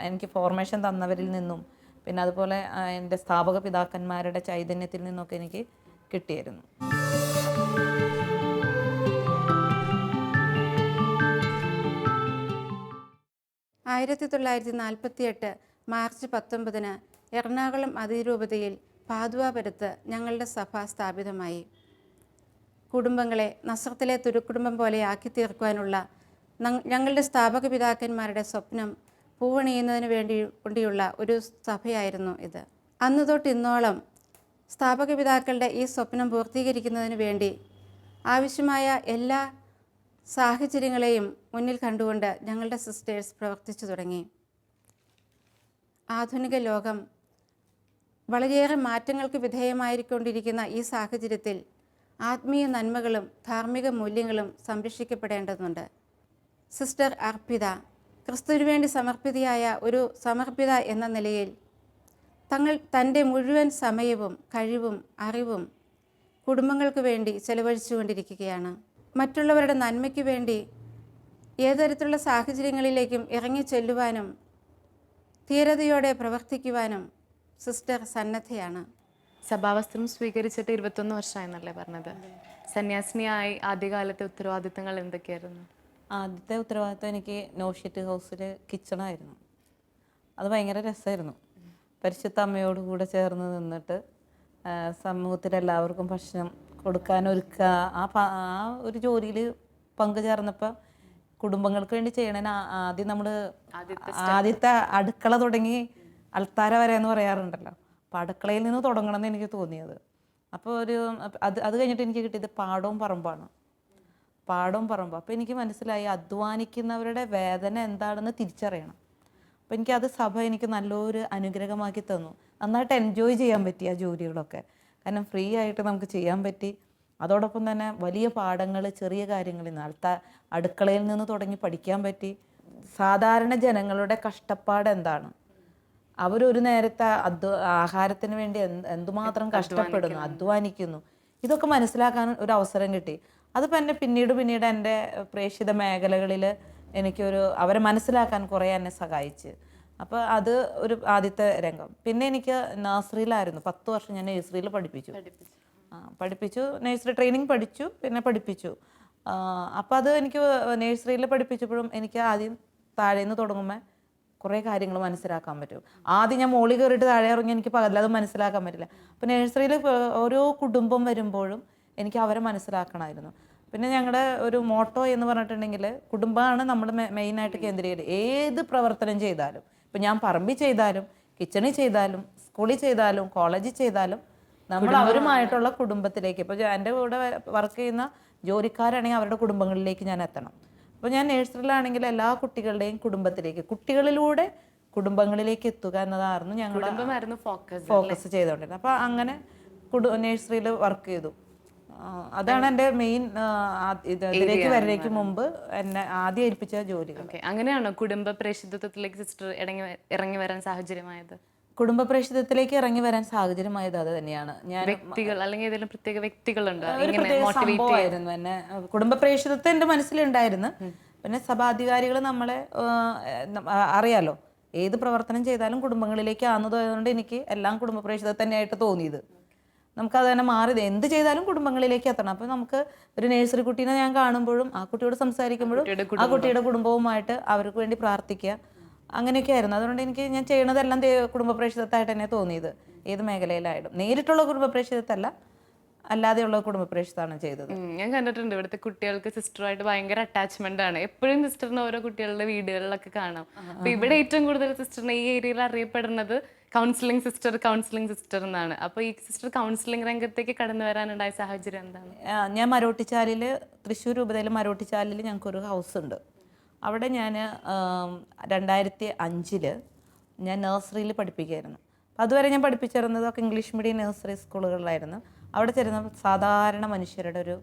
എനിക്ക് ഫോർമേഷൻ തന്നവരിൽ നിന്നും പിന്നെ അതുപോലെ എൻ്റെ സ്ഥാപക പിതാക്കന്മാരുടെ ചൈതന്യത്തിൽ നിന്നൊക്കെ എനിക്ക് കിട്ടിയിരുന്നു. ആയിരത്തി 1948 മാർച്ച് 19 എറണാകുളം അതിരൂപതയിൽ പാതുവാപുരത്ത് ഞങ്ങളുടെ സഭ സ്ഥാപിതമായി. കുടുംബങ്ങളെ നസ്രത്തിലെ തുരുക്കുടുംബം പോലെ ആക്കി തീർക്കുവാനുള്ള ഞങ്ങളുടെ സ്ഥാപക പിതാക്കന്മാരുടെ സ്വപ്നം പൂവണിയുന്നതിന് വേണ്ടിയുള്ള ഒരു സഭയായിരുന്നു ഇത്. അന്നു തൊട്ട് ഇന്നോളം സ്ഥാപക പിതാക്കളുടെ ഈ സ്വപ്നം പൂർത്തീകരിക്കുന്നതിന് വേണ്ടി ആവശ്യമായ എല്ലാ സാഹചര്യങ്ങളെയും മുന്നിൽ കണ്ടുകൊണ്ട് ഞങ്ങളുടെ സിസ്റ്റേഴ്സ് പ്രവർത്തിച്ചു തുടങ്ങി. ആധുനിക ലോകം വളരെയേറെ മാറ്റങ്ങൾക്ക് വിധേയമായിക്കൊണ്ടിരിക്കുന്ന ഈ സാഹചര്യത്തിൽ ആത്മീയ നന്മകളും ധാർമ്മിക മൂല്യങ്ങളും സംരക്ഷിക്കപ്പെടേണ്ടതുണ്ട്. സിസ്റ്റർ അർപ്പിത ക്രിസ്തുവിന് വേണ്ടി സമർപ്പിതയായ ഒരു സമർപ്പിത എന്ന നിലയിൽ തൻ്റെ മുഴുവൻ സമയവും കഴിവും അറിവും കുടുംബങ്ങൾക്ക് വേണ്ടി ചെലവഴിച്ചുകൊണ്ടിരിക്കുകയാണ്. മറ്റുള്ളവരുടെ നന്മയ്ക്ക് വേണ്ടി ഏതുതരത്തിലുള്ള സാഹചര്യങ്ങളിലേക്കും ഇറങ്ങി ചെല്ലുവാനും ധീരതയോടെ പ്രവർത്തിക്കുവാനും സിസ്റ്റർ സന്നദ്ധയാണ്. സഭാവസ്ത്രം സ്വീകരിച്ചിട്ട് 21 വർഷമായെന്നല്ലേ പറഞ്ഞത്? സന്യാസിനിയായി ആദ്യകാലത്തെ ഉത്തരവാദിത്തങ്ങൾ എന്തൊക്കെയായിരുന്നു? ആദ്യത്തെ ഉത്തരവാദിത്വം എനിക്ക് നോഷിറ്റ് ഹൗസിൽ കിച്ചണായിരുന്നു. അത് ഭയങ്കര രസമായിരുന്നു. പരിശുദ്ധ അമ്മയോട് കൂടെ ചേർന്ന് നിന്നിട്ട് സമൂഹത്തിലെല്ലാവർക്കും ഭക്ഷണം കൊടുക്കാനൊരുക്കുക, ആ ഒരു ജോലിയിൽ പങ്കുചേർന്നപ്പോൾ കുടുംബങ്ങൾക്ക് വേണ്ടി ചെയ്യണതിന് ആദ്യം നമ്മൾ ആദ്യത്തെ അടുക്കള തുടങ്ങി അൾത്താര വരെ എന്ന് പറയാറുണ്ടല്ലോ. അപ്പോൾ അടുക്കളയിൽ നിന്ന് തുടങ്ങണമെന്ന് എനിക്ക് തോന്നിയത്. അപ്പോൾ അത് കഴിഞ്ഞിട്ട് എനിക്ക് കിട്ടിയത് പാടവും പറമ്പാണ്. അപ്പോൾ എനിക്ക് മനസ്സിലായി അധ്വാനിക്കുന്നവരുടെ വേദന എന്താണെന്ന് തിരിച്ചറിയണം. അപ്പോൾ എനിക്കത് സഭ എനിക്ക് നല്ലൊരു അനുഗ്രഹമാക്കി തന്നു. നന്നായിട്ട് എൻജോയ് ചെയ്യാൻ പറ്റി ആ ജോലികളൊക്കെ. കാരണം ഫ്രീ ആയിട്ട് നമുക്ക് ചെയ്യാൻ പറ്റി. അതോടൊപ്പം തന്നെ വലിയ പാഠങ്ങൾ, ചെറിയ കാര്യങ്ങളിൽ നിന്ന് അടുക്കളയിൽ നിന്ന് തുടങ്ങി പഠിക്കാൻ പറ്റി. സാധാരണ ജനങ്ങളുടെ കഷ്ടപ്പാട് എന്താണ്, അവരൊരു നേരത്തെ ആഹാരത്തിന് വേണ്ടി എന്തുമാത്രം കഷ്ടപ്പെടുന്നു, അധ്വാനിക്കുന്നു, ഇതൊക്കെ മനസ്സിലാക്കാൻ ഒരു അവസരം കിട്ടി. അതിപ്പോൾ എന്നെ പിന്നീട് എൻ്റെ പ്രേക്ഷിത മേഖലകളിൽ അവരെ മനസ്സിലാക്കാൻ കുറേ എന്നെ സഹായിച്ച്. അപ്പോൾ അത് ഒരു ആദ്യത്തെ രംഗം. പിന്നെ എനിക്ക് നഴ്സറിയിലായിരുന്നു 10 വർഷം ഞാൻ നഴ്സറിയിൽ പഠിപ്പിച്ചു. നഴ്സറി ട്രെയിനിങ് പഠിച്ചു, പിന്നെ പഠിപ്പിച്ചു. അപ്പോൾ അത് എനിക്ക് നഴ്സറിയിൽ പഠിപ്പിച്ചപ്പോഴും എനിക്ക് ആദ്യം താഴേന്ന് തുടങ്ങുമ്പോൾ കുറേ കാര്യങ്ങൾ മനസ്സിലാക്കാൻ പറ്റും. ആദ്യം ഞാൻ മോളിൽ കയറിയിട്ട് താഴെ ഇറങ്ങി എനിക്ക് പകലത് മനസ്സിലാക്കാൻ പറ്റില്ല. അപ്പോൾ നഴ്സറിയിൽ ഓരോ കുടുംബം വരുമ്പോഴും എനിക്ക് അവരെ മനസ്സിലാക്കണമായിരുന്നു. പിന്നെ ഞങ്ങളുടെ ഒരു മോട്ടോ എന്ന് പറഞ്ഞിട്ടുണ്ടെങ്കിൽ കുടുംബമാണ് നമ്മൾ മെയിനായിട്ട് കേന്ദ്രീകരിക്കുക. ഏത് പ്രവർത്തനം ചെയ്താലും, ഇപ്പം ഞാൻ പറമ്പിൽ ചെയ്താലും, കിച്ചണിൽ ചെയ്താലും, സ്കൂളിൽ ചെയ്താലും, കോളേജിൽ ചെയ്താലും, നമ്മൾ അവരുമായിട്ടുള്ള കുടുംബത്തിലേക്ക്, ഇപ്പോൾ എൻ്റെ കൂടെ വർക്ക് ചെയ്യുന്ന ജോലിക്കാരാണെങ്കിൽ അവരുടെ കുടുംബങ്ങളിലേക്ക് ഞാൻ എത്തണം. അപ്പോൾ ഞാൻ നഴ്സറിയിലാണെങ്കിൽ എല്ലാ കുട്ടികളുടെയും കുടുംബത്തിലേക്ക്, കുട്ടികളിലൂടെ കുടുംബങ്ങളിലേക്ക് എത്തുക എന്നതായിരുന്നു ഞങ്ങളുടെ ഫോക്കസ് ചെയ്തുകൊണ്ടിരുന്നത്. അപ്പോൾ അങ്ങനെ നഴ്സറിയിൽ വർക്ക് ചെയ്തു. അതാണ് എൻ്റെ മെയിൻ ഇതിലേക്ക് വരലേക്ക് മുമ്പ് എന്നെ ആദ്യം ഏൽപ്പിച്ച ജോലി. അങ്ങനെയാണോ കുടുംബ പ്രേക്ഷിതത്വത്തിലേക്ക് സിസ്റ്റർ ഇറങ്ങി വരാൻ സാഹചര്യമായത്? കുടുംബ പ്രേക്ഷിതത്തിലേക്ക് ഇറങ്ങി വരാൻ സാഹചര്യമായത് അത് തന്നെയാണ്. ഞാൻ വ്യക്തികൾ അല്ലെങ്കിൽ ഏതെങ്കിലും പ്രത്യേക വ്യക്തികളുണ്ടോ ഒരു പ്രത്യേക സംഭവമായിരുന്നു എന്നെ കുടുംബ പ്രേക്ഷിതത്വം എൻ്റെ മനസ്സിലുണ്ടായിരുന്നു. പിന്നെ സഭാധികാരികൾ നമ്മളെ അറിയാലോ, ഏത് പ്രവർത്തനം ചെയ്താലും കുടുംബങ്ങളിലേക്ക് ആകുന്നതുകൊണ്ട് എനിക്ക് എല്ലാം കുടുംബ പ്രേക്ഷിതം തന്നെയായിട്ട് തോന്നിയത്. നമുക്കത് തന്നെ മാറി എന്ത് ചെയ്താലും കുടുംബങ്ങളിലേക്ക് എത്തണം. അപ്പോൾ നമുക്ക് ഒരു നഴ്സറി കുട്ടീനെ ഞാൻ കാണുമ്പോഴും ആ കുട്ടിയോട് സംസാരിക്കുമ്പോഴും ആ കുട്ടിയുടെ കുടുംബവുമായിട്ട് അവർക്ക് വേണ്ടി പ്രാർത്ഥിക്കുക, അങ്ങനെയൊക്കെ ആയിരുന്നു. അതുകൊണ്ട് ഞാൻ ചെയ്യണതെല്ലാം കുടുംബ പ്രേക്ഷിതത്തായിട്ട് തന്നെ തോന്നിയത്. ഏത് മേഖലയിലായാലും നേരിട്ടുള്ള കുടുംബ പ്രേക്ഷിതത്തല്ല, അല്ലാതെയുള്ള കുടുംബ പ്രേക്ഷിതമാണ് ചെയ്തത്. ഞാൻ കണ്ടിട്ടുണ്ട് ഇവിടുത്തെ കുട്ടികൾക്ക് സിസ്റ്ററുമായിട്ട് ഭയങ്കര അറ്റാച്ച്മെന്റ് ആണ്. എപ്പോഴും സിസ്റ്ററിന് ഓരോ കുട്ടികളുടെ വീടുകളിലൊക്കെ കാണാം. അപ്പൊ ഇവിടെ ഏറ്റവും കൂടുതൽ സിസ്റ്ററിനെ ഈ ഏരിയയിൽ അറിയപ്പെടുന്നത് കൗൺസിലിംഗ് സിസ്റ്റർ എന്നാണ്. അപ്പൊ ഈ സിസ്റ്റർ കൗൺസിലിംഗ് രംഗത്തേക്ക് കടന്നു വരാനുണ്ടായ സാഹചര്യം എന്താണ്? ഞാൻ മരോട്ടിച്ചാലിൽ, തൃശ്ശൂർ രൂപതയിൽ മരോട്ടിച്ചാലിൽ ഞങ്ങൾക്കൊരു ഹൗസ് ഉണ്ട്. അവിടെ ഞാൻ 2005 ഞാൻ നഴ്സറിയിൽ പഠിപ്പിക്കുകയായിരുന്നു. അപ്പോൾ അതുവരെ ഞാൻ പഠിപ്പിച്ചിരുന്നതൊക്കെ ഇംഗ്ലീഷ് മീഡിയം നഴ്സറി സ്കൂളുകളിലായിരുന്നു. അവിടെ ചേരുന്ന സാധാരണ മനുഷ്യരുടെ ഒരു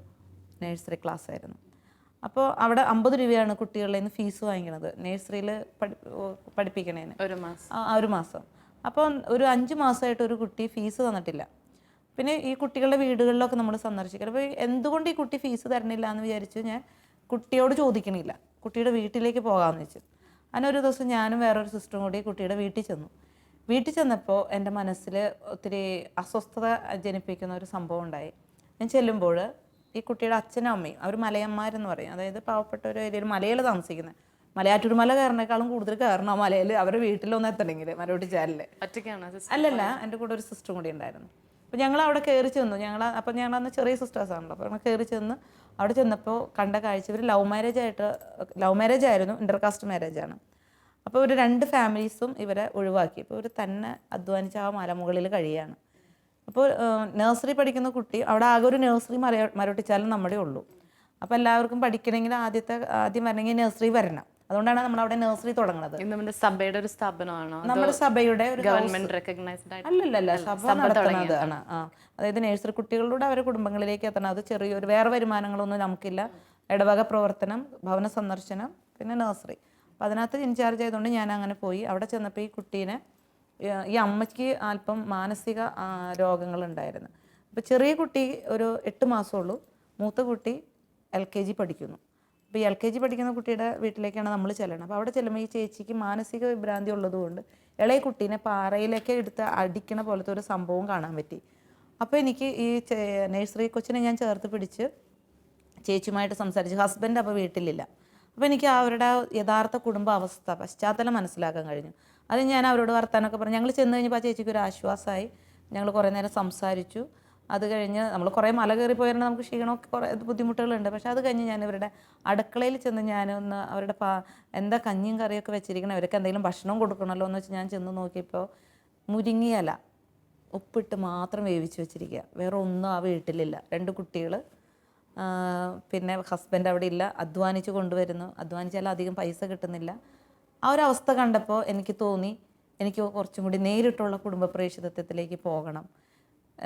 നഴ്സറി ക്ലാസ് ആയിരുന്നു. അപ്പോൾ അവിടെ 50 രൂപയാണ് കുട്ടികളിൽ നിന്ന് ഫീസ് വാങ്ങിക്കുന്നത് നഴ്സറിയിൽ പഠിപ്പിക്കണേന് ഒരു മാസം. അപ്പോൾ ഒരു 5 മാസമായിട്ട് ഒരു കുട്ടി ഫീസ് തന്നിട്ടില്ല. പിന്നെ ഈ കുട്ടികളുടെ വീടുകളിലൊക്കെ നമ്മൾ സന്ദർശിക്കണം. അപ്പോൾ എന്തുകൊണ്ട് ഈ കുട്ടി ഫീസ് തരണില്ല എന്ന് വിചാരിച്ച് ഞാൻ കുട്ടിയോട് ചോദിക്കണില്ല, കുട്ടിയുടെ വീട്ടിലേക്ക് പോകാമെന്ന് വെച്ചു. അങ്ങനെ ഒരു ദിവസം ഞാനും വേറൊരു സിസ്റ്ററും കൂടി കുട്ടിയുടെ വീട്ടിൽ ചെന്നപ്പോൾ എൻ്റെ മനസ്സിൽ ഒത്തിരി അസ്വസ്ഥത ജനിപ്പിക്കുന്ന ഒരു സംഭവം ഉണ്ടായി. ഞാൻ ചെല്ലുമ്പോൾ ഈ കുട്ടിയുടെ അച്ഛനും അമ്മയും, അവർ മലയന്മാരെന്ന് പറയും, അതായത് പാവപ്പെട്ട ഒരു ഏരിയയിൽ മലയിൽ താമസിക്കുന്നത് മലയാറ്റൂർ മല കയറിനേക്കാളും കൂടുതൽ കയറണം ആ മലയിൽ അവരുടെ വീട്ടിലൊന്നും എത്തണമെങ്കിൽ മരോട്ടിച്ചാലിൽ. ഒറ്റയ്ക്കാണോ സിസ്റ്റർ? അല്ലല്ല, എൻ്റെ കൂടെ ഒരു സിസ്റ്ററും കൂടി ഉണ്ടായിരുന്നു. അപ്പോൾ ഞങ്ങൾ അവിടെ കയറി ചെന്നു. അപ്പം ഞങ്ങളന്ന് ചെറിയ സിസ്റ്റേഴ്സ് ആണല്ലോ. അപ്പോൾ ഞങ്ങൾ കയറി ചെന്ന് അവിടെ ചെന്നപ്പോൾ കണ്ട കാഴ്ച, ഇവർ ലവ് മാരേജ് ആയിരുന്നു, ഇൻ്റർകാസ്റ്റ് മാരേജാണ്. അപ്പോൾ ഒരു 2 ഫാമിലീസും ഇവരെ ഒഴിവാക്കി. അപ്പോൾ ഇവർ തന്നെ അധ്വാനിച്ച് ആ മലമുകളിൽ കഴിയുകയാണ്. അപ്പോൾ നഴ്സറി പഠിക്കുന്ന കുട്ടി, അവിടെ ആകെ ഒരു നഴ്സറി മരോട്ടിച്ചാലും നമ്മുടെ ഉള്ളൂ. അപ്പോൾ എല്ലാവർക്കും പഠിക്കണമെങ്കിൽ ആദ്യം വരണമെങ്കിൽ നഴ്സറി വരണം. അതുകൊണ്ടാണ് നമ്മൾ അവിടെ നഴ്സറി തുടങ്ങുന്നത്. നമ്മുടെ സഭയുടെ ഒരു സ്ഥാപനമാണോ? നമ്മുടെ സഭയുടെ ഒരു ഗവൺമെന്റ് റെക്കഗ്നൈസ്ഡ് ആയിട്ട്? അല്ലല്ല, സഭ നടത്തുന്നതാണ്. അതായത് നഴ്സറി കുട്ടികളിലൂടെ അവരുടെ കുടുംബങ്ങളിലേക്ക് എത്തണം. അത് ചെറിയൊരു വേറെ വരുമാനങ്ങളൊന്നും നമുക്കില്ല. ഇടവക പ്രവർത്തനം, ഭവന സന്ദർശനം, പിന്നെ നഴ്സറി. അപ്പോൾ അതിനകത്ത് ഇൻചാർജ് ആയതുകൊണ്ട് ഞാൻ അങ്ങനെ പോയി. അവിടെ ചെന്നപ്പോൾ ഈ കുട്ടീനെ, ഈ അമ്മയ്ക്ക് അല്പം മാനസിക രോഗങ്ങളുണ്ടായിരുന്നു. അപ്പോൾ ചെറിയ കുട്ടി ഒരു 8 മാസമുള്ളൂ, മൂത്ത കുട്ടി LKG പഠിക്കുന്നു. അപ്പോൾ ഈ LKG പഠിക്കുന്ന കുട്ടിയുടെ വീട്ടിലേക്കാണ് നമ്മൾ ചെല്ലണം. അപ്പോൾ അവിടെ ചെല്ലുമ്പോൾ ഈ ചേച്ചിക്ക് മാനസിക വിഭ്രാന്തി ഉള്ളതുകൊണ്ട് ഇളയ കുട്ടീനെ പാറയിലേക്ക് എടുത്ത് അടിക്കണ പോലത്തെ ഒരു സംഭവം കാണാൻ പറ്റി. അപ്പോൾ എനിക്ക് ഈ നഴ്സറി കൊച്ചിനെ ഞാൻ ചേർത്ത് പിടിച്ച് ചേച്ചിയുമായിട്ട് സംസാരിച്ചു. ഹസ്ബൻഡ് അപ്പോൾ വീട്ടിലില്ല. അപ്പോൾ എനിക്ക് അവരുടെ യഥാർത്ഥ കുടുംബ അവസ്ഥ, പശ്ചാത്തലം മനസ്സിലാക്കാൻ കഴിഞ്ഞു. അത് ഞാൻ അവരോട് വർത്താനൊക്കെ പറഞ്ഞു. ഞങ്ങൾ ചെന്ന് കഴിഞ്ഞപ്പോൾ ആ ചേച്ചിക്ക് ഒരു ആശ്വാസമായി. ഞങ്ങൾ കുറേ നേരം സംസാരിച്ചു. അത് കഴിഞ്ഞ് നമ്മൾ കുറേ മല കയറി പോയാൽ നമുക്ക് ക്ഷീണമൊക്കെ കുറേ ബുദ്ധിമുട്ടുകളുണ്ട്. പക്ഷേ അത് കഴിഞ്ഞ് ഞാൻ ഇവരുടെ അടുക്കളയിൽ ചെന്ന് ഞാനൊന്ന് അവരുടെ എന്താ കഞ്ഞിയും കറിയൊക്കെ വെച്ചിരിക്കണം, അവർക്ക് എന്തെങ്കിലും ഭക്ഷണം കൊടുക്കണമല്ലോ എന്ന് വെച്ച് ഞാൻ ചെന്ന് നോക്കിയപ്പോൾ മുരിങ്ങയില ഉപ്പിട്ട് മാത്രം വേവിച്ച് വെച്ചിരിക്കുക. വേറെ ഒന്നും ആ വീട്ടിലില്ല. 2 കുട്ടികൾ, പിന്നെ ഹസ്ബൻഡ് അവിടെ ഇല്ല, അധ്വാനിച്ച് കൊണ്ടുവരുന്നു. അധ്വാനിച്ചാൽ അധികം പൈസ കിട്ടുന്നില്ല. ആ ഒരു അവസ്ഥ കണ്ടപ്പോൾ എനിക്ക് തോന്നി, എനിക്ക് കുറച്ചും കൂടി നേരിട്ടുള്ള കുടുംബ പ്രേക്ഷിതത്വത്തിലേക്ക് പോകണം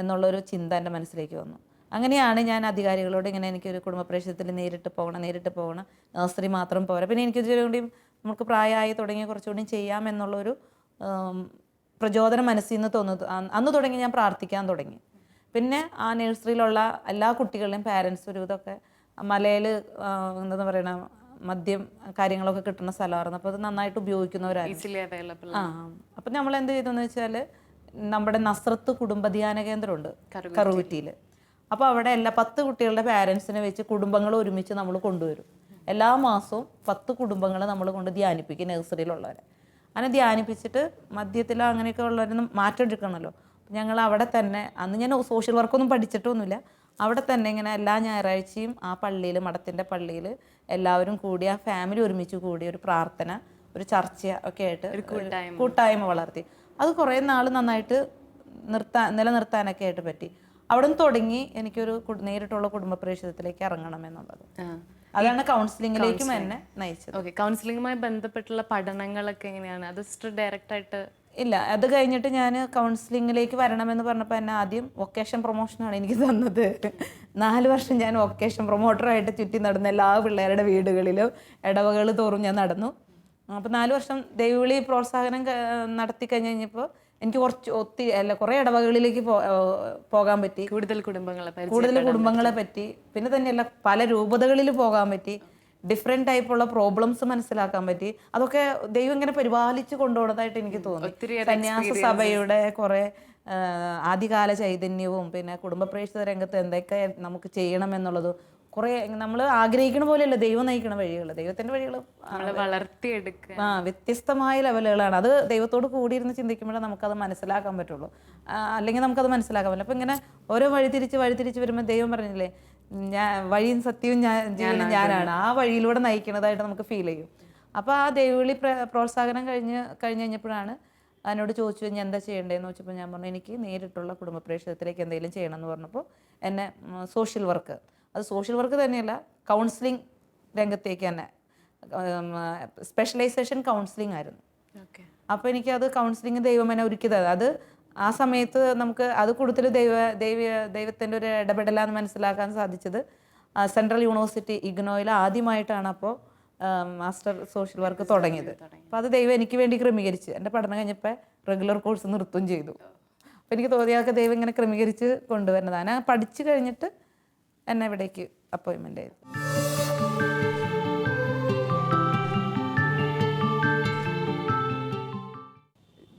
എന്നുള്ളൊരു ചിന്ത എൻ്റെ മനസ്സിലേക്ക് വന്നു. അങ്ങനെയാണ് ഞാൻ അധികാരികളോട് ഇങ്ങനെ എനിക്കൊരു കുടുംബ പ്രേക്ഷിതത്തിൽ നേരിട്ട് പോകണം, നഴ്സറി മാത്രം പോരാ, പിന്നെ എനിക്കിതിലും കൂടി നമുക്ക് പ്രായമായി തുടങ്ങി കുറച്ചുകൂടി ചെയ്യാമെന്നുള്ളൊരു പ്രചോദനം മനസ്സിൽ നിന്ന് തോന്നുന്നു. അന്ന് തുടങ്ങി ഞാൻ പ്രാർത്ഥിക്കാൻ തുടങ്ങി. പിന്നെ ആ നഴ്സറിയിലുള്ള എല്ലാ കുട്ടികളുടെയും പാരൻസ് ഒരു ഇതൊക്കെ മലയിൽ എന്താ പറയണ മദ്യം കാര്യങ്ങളൊക്കെ കിട്ടുന്ന സ്ഥലമായിരുന്നു. അപ്പോൾ അത് നന്നായിട്ട് ഉപയോഗിക്കുന്നവരായിരുന്നു. അപ്പം നമ്മൾ എന്ത് ചെയ്തെന്ന് വെച്ചാൽ, നമ്മുടെ നസ്രത്ത് കുടുംബധ്യാന കേന്ദ്രമുണ്ട് കറുകുറ്റിയിൽ. അപ്പോൾ അവിടെ എല്ലാ 10 കുട്ടികളുടെ പാരൻസിനെ വെച്ച് കുടുംബങ്ങൾ ഒരുമിച്ച് നമ്മൾ കൊണ്ടുവരും. എല്ലാ മാസവും 10 കുടുംബങ്ങൾ നമ്മൾ കൊണ്ട് ധ്യാനിപ്പിക്കും, നഴ്സറിയിലുള്ളവരെ. അങ്ങനെ ധ്യാനിപ്പിച്ചിട്ട് മദ്യത്തിലോ അങ്ങനെയൊക്കെ ഉള്ളവരൊന്നും മാറ്റം എടുക്കണമല്ലോ. ഞങ്ങൾ അവിടെ തന്നെ, അന്ന് ഞാൻ സോഷ്യൽ വർക്കൊന്നും പഠിച്ചിട്ടൊന്നുമില്ല, അവിടെ തന്നെ ഇങ്ങനെ എല്ലാ ഞായറാഴ്ചയും ആ പള്ളിയിൽ, മഠത്തിൻ്റെ പള്ളിയിൽ എല്ലാവരും കൂടി, ആ ഫാമിലി ഒരുമിച്ച് കൂടി ഒരു പ്രാർത്ഥന, ഒരു ചർച്ച ഒക്കെ ആയിട്ട് കൂട്ടായ്മ വളർത്തി. അത് കുറേ നാൾ നന്നായിട്ട് നിലനിർത്താനൊക്കെ ആയിട്ട് പറ്റി. അവിടെ നിന്ന് തുടങ്ങി എനിക്കൊരു നേരിട്ടുള്ള കുടുംബ പ്രേക്ഷിതത്തിലേക്ക് ഇറങ്ങണം എന്നുള്ളത്. അതാണ് കൗൺസിലിങ്ങിലേക്കും എന്നെ നയിച്ചത്. ഓക്കെ, കൗൺസിലിങ്ങുമായി ബന്ധപ്പെട്ടുള്ള പഠനങ്ങളൊക്കെ എങ്ങനെയാണ്? അത് സിസ്റ്റർ ഡയറക്റ്റ് ആയിട്ട്? ഇല്ല, അത് കഴിഞ്ഞിട്ട് ഞാൻ കൗൺസിലിങ്ങിലേക്ക് വരണമെന്ന് പറഞ്ഞപ്പോൾ എന്നെ ആദ്യം വൊക്കേഷൻ പ്രൊമോഷനാണ് എനിക്ക് തന്നത്. 4 വർഷം ഞാൻ വൊക്കേഷൻ പ്രൊമോട്ടറായിട്ട് ചുറ്റി നടന്ന എല്ലാ പിള്ളേരുടെ വീടുകളിലും ഇടവകൾ തോറും ഞാൻ നടന്നു. അപ്പോൾ 4 വർഷം ദൈവവിളി പ്രോത്സാഹനം നടത്തി കഴിഞ്ഞപ്പോൾ എനിക്ക് കുറേ ഇടവകളിലേക്ക് പോകാൻ പറ്റി. കൂടുതൽ കുടുംബങ്ങളെ പറ്റി, പിന്നെ തന്നെയല്ല പല രൂപതകളിൽ പോകാൻ പറ്റി. ഡിഫറെൻറ്റ് ടൈപ്പുള്ള പ്രോബ്ലംസ് മനസ്സിലാക്കാൻ പറ്റി. അതൊക്കെ ദൈവം ഇങ്ങനെ പരിപാലിച്ച് കൊണ്ടുപോകുന്നതായിട്ട് എനിക്ക് തോന്നി. സന്യാസ സഭയുടെ കുറേ ആദ്യകാല ചൈതന്യവും പിന്നെ കുടുംബ പ്രേക്ഷിത രംഗത്ത് എന്തൊക്കെ നമുക്ക് ചെയ്യണമെന്നുള്ളതും കുറേ നമ്മൾ ആഗ്രഹിക്കണ പോലെയല്ല ദൈവം നയിക്കണ വഴികൾ, ദൈവത്തിൻ്റെ വഴികൾ വളർത്തിയെടുക്കുക. വ്യത്യസ്തമായ ലെവലുകളാണ്. അത് ദൈവത്തോട് കൂടിയിരുന്ന് ചിന്തിക്കുമ്പോഴേ നമുക്കത് മനസ്സിലാക്കാൻ പറ്റുള്ളൂ, അല്ലെങ്കിൽ നമുക്കത് മനസ്സിലാക്കാൻ പറ്റില്ല. അപ്പം ഇങ്ങനെ ഓരോ വഴിതിരിച്ച് വരുമ്പോൾ ദൈവം പറഞ്ഞില്ലേ, വഴിയും സത്യവും ഞാനാണ്, ആ വഴിയിലൂടെ നയിക്കുന്നതായിട്ട് നമുക്ക് ഫീൽ ചെയ്യും. അപ്പോൾ ആ ദൈവവിളി പ്രോത്സാഹനം കഴിഞ്ഞപ്പോഴാണ് എന്നോട് ചോദിച്ചു ഞാൻ എന്താ ചെയ്യേണ്ടതെന്ന് വെച്ചപ്പോൾ ഞാൻ പറഞ്ഞു എനിക്ക് നേരിട്ടുള്ള കുടുംബ പ്രേക്ഷിതത്തിലേക്ക് എന്തെങ്കിലും ചെയ്യണമെന്ന് പറഞ്ഞപ്പോൾ എന്നെ സോഷ്യൽ വർക്ക്, അത് സോഷ്യൽ വർക്ക് തന്നെയല്ല കൗൺസിലിംഗ് രംഗത്തേക്ക് തന്നെ, സ്പെഷ്യലൈസേഷൻ കൗൺസിലിംഗ് ആയിരുന്നു. അപ്പോൾ എനിക്കത് കൗൺസിലിംഗ് ദൈവം എന്നെ ഒരുക്കിയത്. അത് ആ സമയത്ത് നമുക്ക് അത് കൂടുതൽ ദൈവത്തിൻ്റെ ഒരു ഇടപെടലാന്ന് മനസ്സിലാക്കാൻ സാധിച്ചത് സെൻട്രൽ യൂണിവേഴ്സിറ്റി ഇഗ്നോയിൽ ആദ്യമായിട്ടാണ് അപ്പോൾ മാസ്റ്റർ സോഷ്യൽ വർക്ക് തുടങ്ങിയത്. അപ്പോൾ അത് ദൈവം എനിക്ക് വേണ്ടി ക്രമീകരിച്ച് എൻ്റെ പഠനം കഴിഞ്ഞപ്പോൾ റെഗുലർ കോഴ്സ് നിർത്തുകയും ചെയ്തു. അപ്പോൾ എനിക്ക് തോന്നിയതൊക്കെ ദൈവം ഇങ്ങനെ ക്രമീകരിച്ച് കൊണ്ടുവരുന്നതാണ്. ഞാൻ പഠിച്ചു കഴിഞ്ഞിട്ട് എന്നെ ഇവിടേക്ക് അപ്പോയിൻമെൻ്റ് ചെയ്തു.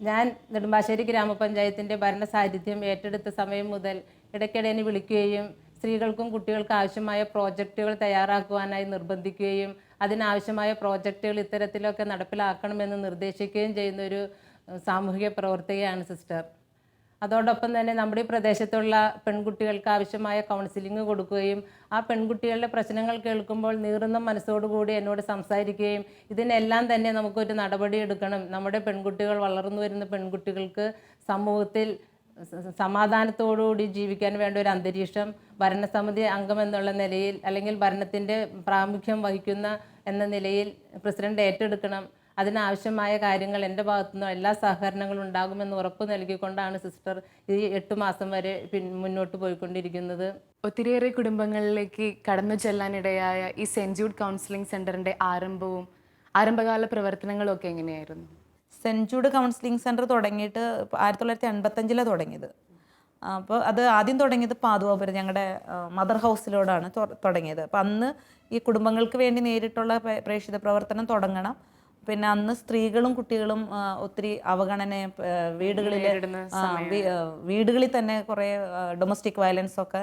ഞാൻ നെടുമ്പാശ്ശേരി ഗ്രാമപഞ്ചായത്തിൻ്റെ ഭരണസാന്നിധ്യം ഏറ്റെടുത്ത സമയം മുതൽ ഇടയ്ക്കിടെ എന്നെ വിളിക്കുകയും സ്ത്രീകൾക്കും കുട്ടികൾക്കും ആവശ്യമായ പ്രോജക്റ്റുകൾ തയ്യാറാക്കുവാനായി നിർബന്ധിക്കുകയും അതിനാവശ്യമായ പ്രോജക്റ്റുകൾ ഇത്തരത്തിലൊക്കെ നടപ്പിലാക്കണമെന്ന് നിർദ്ദേശിക്കുകയും ചെയ്യുന്ന ഒരു സാമൂഹിക പ്രവർത്തകയാണ് സിസ്റ്റർ. അതോടൊപ്പം തന്നെ നമ്മുടെ ഈ പ്രദേശത്തുള്ള പെൺകുട്ടികൾക്ക് ആവശ്യമായ കൗൺസിലിംഗ് കൊടുക്കുകയും ആ പെൺകുട്ടികളുടെ പ്രശ്നങ്ങൾ കേൾക്കുമ്പോൾ നീറുന്ന മനസ്സോടുകൂടി എന്നോട് സംസാരിക്കുകയും ഇതിനെല്ലാം തന്നെ നമുക്കൊരു നടപടി എടുക്കണം, നമ്മുടെ പെൺകുട്ടികൾ, വളർന്നു വരുന്ന പെൺകുട്ടികൾക്ക് സമൂഹത്തിൽ സമാധാനത്തോടുകൂടി ജീവിക്കാൻ വേണ്ട ഒരു അന്തരീക്ഷം ഭരണസമിതി അംഗം എന്നുള്ള നിലയിൽ അല്ലെങ്കിൽ ഭരണത്തിൻ്റെ പ്രാമുഖ്യം വഹിക്കുന്ന എന്ന നിലയിൽ പ്രസിഡന്റ് ഏറ്റെടുക്കണം. അതിനാവശ്യമായ കാര്യങ്ങൾ എൻ്റെ ഭാഗത്തുനിന്ന് എല്ലാ സഹകരണങ്ങളും ഉണ്ടാകുമെന്ന് ഉറപ്പ് നൽകിക്കൊണ്ടാണ് സിസ്റ്റർ ഈ 8 മാസം വരെ മുന്നോട്ട് പോയിക്കൊണ്ടിരിക്കുന്നത്. ഒത്തിരിയേറെ കുടുംബങ്ങളിലേക്ക് കടന്നു ചെല്ലാനിടയായ ഈ സെൻറ്റ് ജൂഡ് കൗൺസിലിംഗ് സെൻ്ററിൻ്റെ ആരംഭകാല പ്രവർത്തനങ്ങളും ഒക്കെ എങ്ങനെയായിരുന്നു? സെൻറ്റ് ജൂഡ് കൗൺസിലിംഗ് സെൻറ്റർ തുടങ്ങിയിട്ട് 1985 തുടങ്ങിയത്. അപ്പോൾ അത് ആദ്യം തുടങ്ങിയത് പാതുവാപുരം ഞങ്ങളുടെ മദർ ഹൗസിലോടാണ് തുടങ്ങിയത്. അപ്പോൾ അന്ന് ഈ കുടുംബങ്ങൾക്ക് വേണ്ടി നേരിട്ടുള്ള പ്രേക്ഷിത പ്രവർത്തനം തുടങ്ങണം. പിന്നെ അന്ന് സ്ത്രീകളും കുട്ടികളും ഒത്തിരി അവഗണനയും വീടുകളിൽ തന്നെ കുറേ ഡൊമസ്റ്റിക് വയലൻസ് ഒക്കെ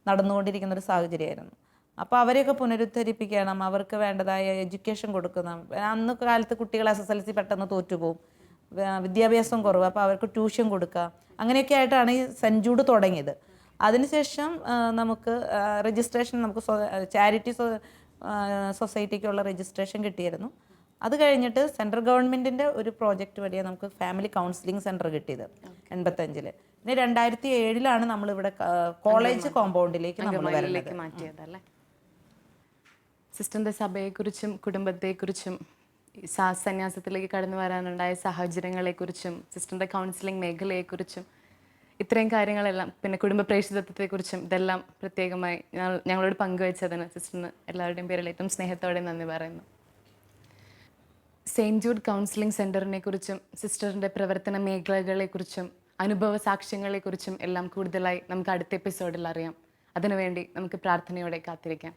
നടന്നുകൊണ്ടിരിക്കുന്ന ഒരു സാഹചര്യമായിരുന്നു. അപ്പോൾ അവരെയൊക്കെ പുനരുദ്ധരിപ്പിക്കണം, അവർക്ക് വേണ്ടതായ എഡ്യൂക്കേഷൻ കൊടുക്കണം. അന്ന് കാലത്ത് കുട്ടികൾ SSLC പെട്ടെന്ന് തോറ്റുപോകും, വിദ്യാഭ്യാസം കുറവ്, അപ്പോൾ അവർക്ക് ട്യൂഷൻ കൊടുക്കുക. അങ്ങനെയൊക്കെ ആയിട്ടാണ് ഈ സെൻറ്റ് ജൂഡ് തുടങ്ങിയത്. അതിനുശേഷം നമുക്ക് രജിസ്ട്രേഷൻ, നമുക്ക് ചാരിറ്റി സൊസൈറ്റിക്കുള്ള രജിസ്ട്രേഷൻ കിട്ടിയിരുന്നു. അത് കഴിഞ്ഞിട്ട് സെൻട്രൽ ഗവൺമെൻറ്റിൻ്റെ ഒരു പ്രോജക്റ്റ് വഴിയാണ് നമുക്ക് ഫാമിലി കൗൺസിലിംഗ് സെൻറ്റർ കിട്ടിയത് 85. പിന്നെ 2007 നമ്മളിവിടെ കോളേജ് കോമ്പൗണ്ടിലേക്ക് നമ്മൾ മാറ്റിയതല്ലേ? സിസ്റ്ററിൻ്റെ സഭയെക്കുറിച്ചും കുടുംബത്തെക്കുറിച്ചും സന്യാസത്തിലേക്ക് കടന്നു വരാനുണ്ടായ സാഹചര്യങ്ങളെക്കുറിച്ചും സിസ്റ്ററിൻ്റെ കൗൺസിലിംഗ് മേഖലയെക്കുറിച്ചും ഇത്രയും കാര്യങ്ങളെല്ലാം, പിന്നെ കുടുംബ പ്രേക്ഷിതത്വത്തെക്കുറിച്ചും ഇതെല്ലാം പ്രത്യേകമായി ഞങ്ങളോട് പങ്കുവച്ചതിന് സിസ്റ്ററിന് എല്ലാവരുടെയും പേരിൽ ഏറ്റവും സ്നേഹത്തോടെ നന്ദി പറയുന്നു. സെയിൻറ്റ് ജൂഡ് കൗൺസിലിംഗ് സെൻ്ററിനെ കുറിച്ചും സിസ്റ്ററിൻ്റെ പ്രവർത്തന മേഖലകളെക്കുറിച്ചും അനുഭവ സാക്ഷ്യങ്ങളെക്കുറിച്ചും എല്ലാം കൂടുതലായി നമുക്ക് അടുത്ത എപ്പിസോഡിൽ അറിയാം. അതിനുവേണ്ടി നമുക്ക് പ്രാർത്ഥനയോടെ കാത്തിരിക്കാം.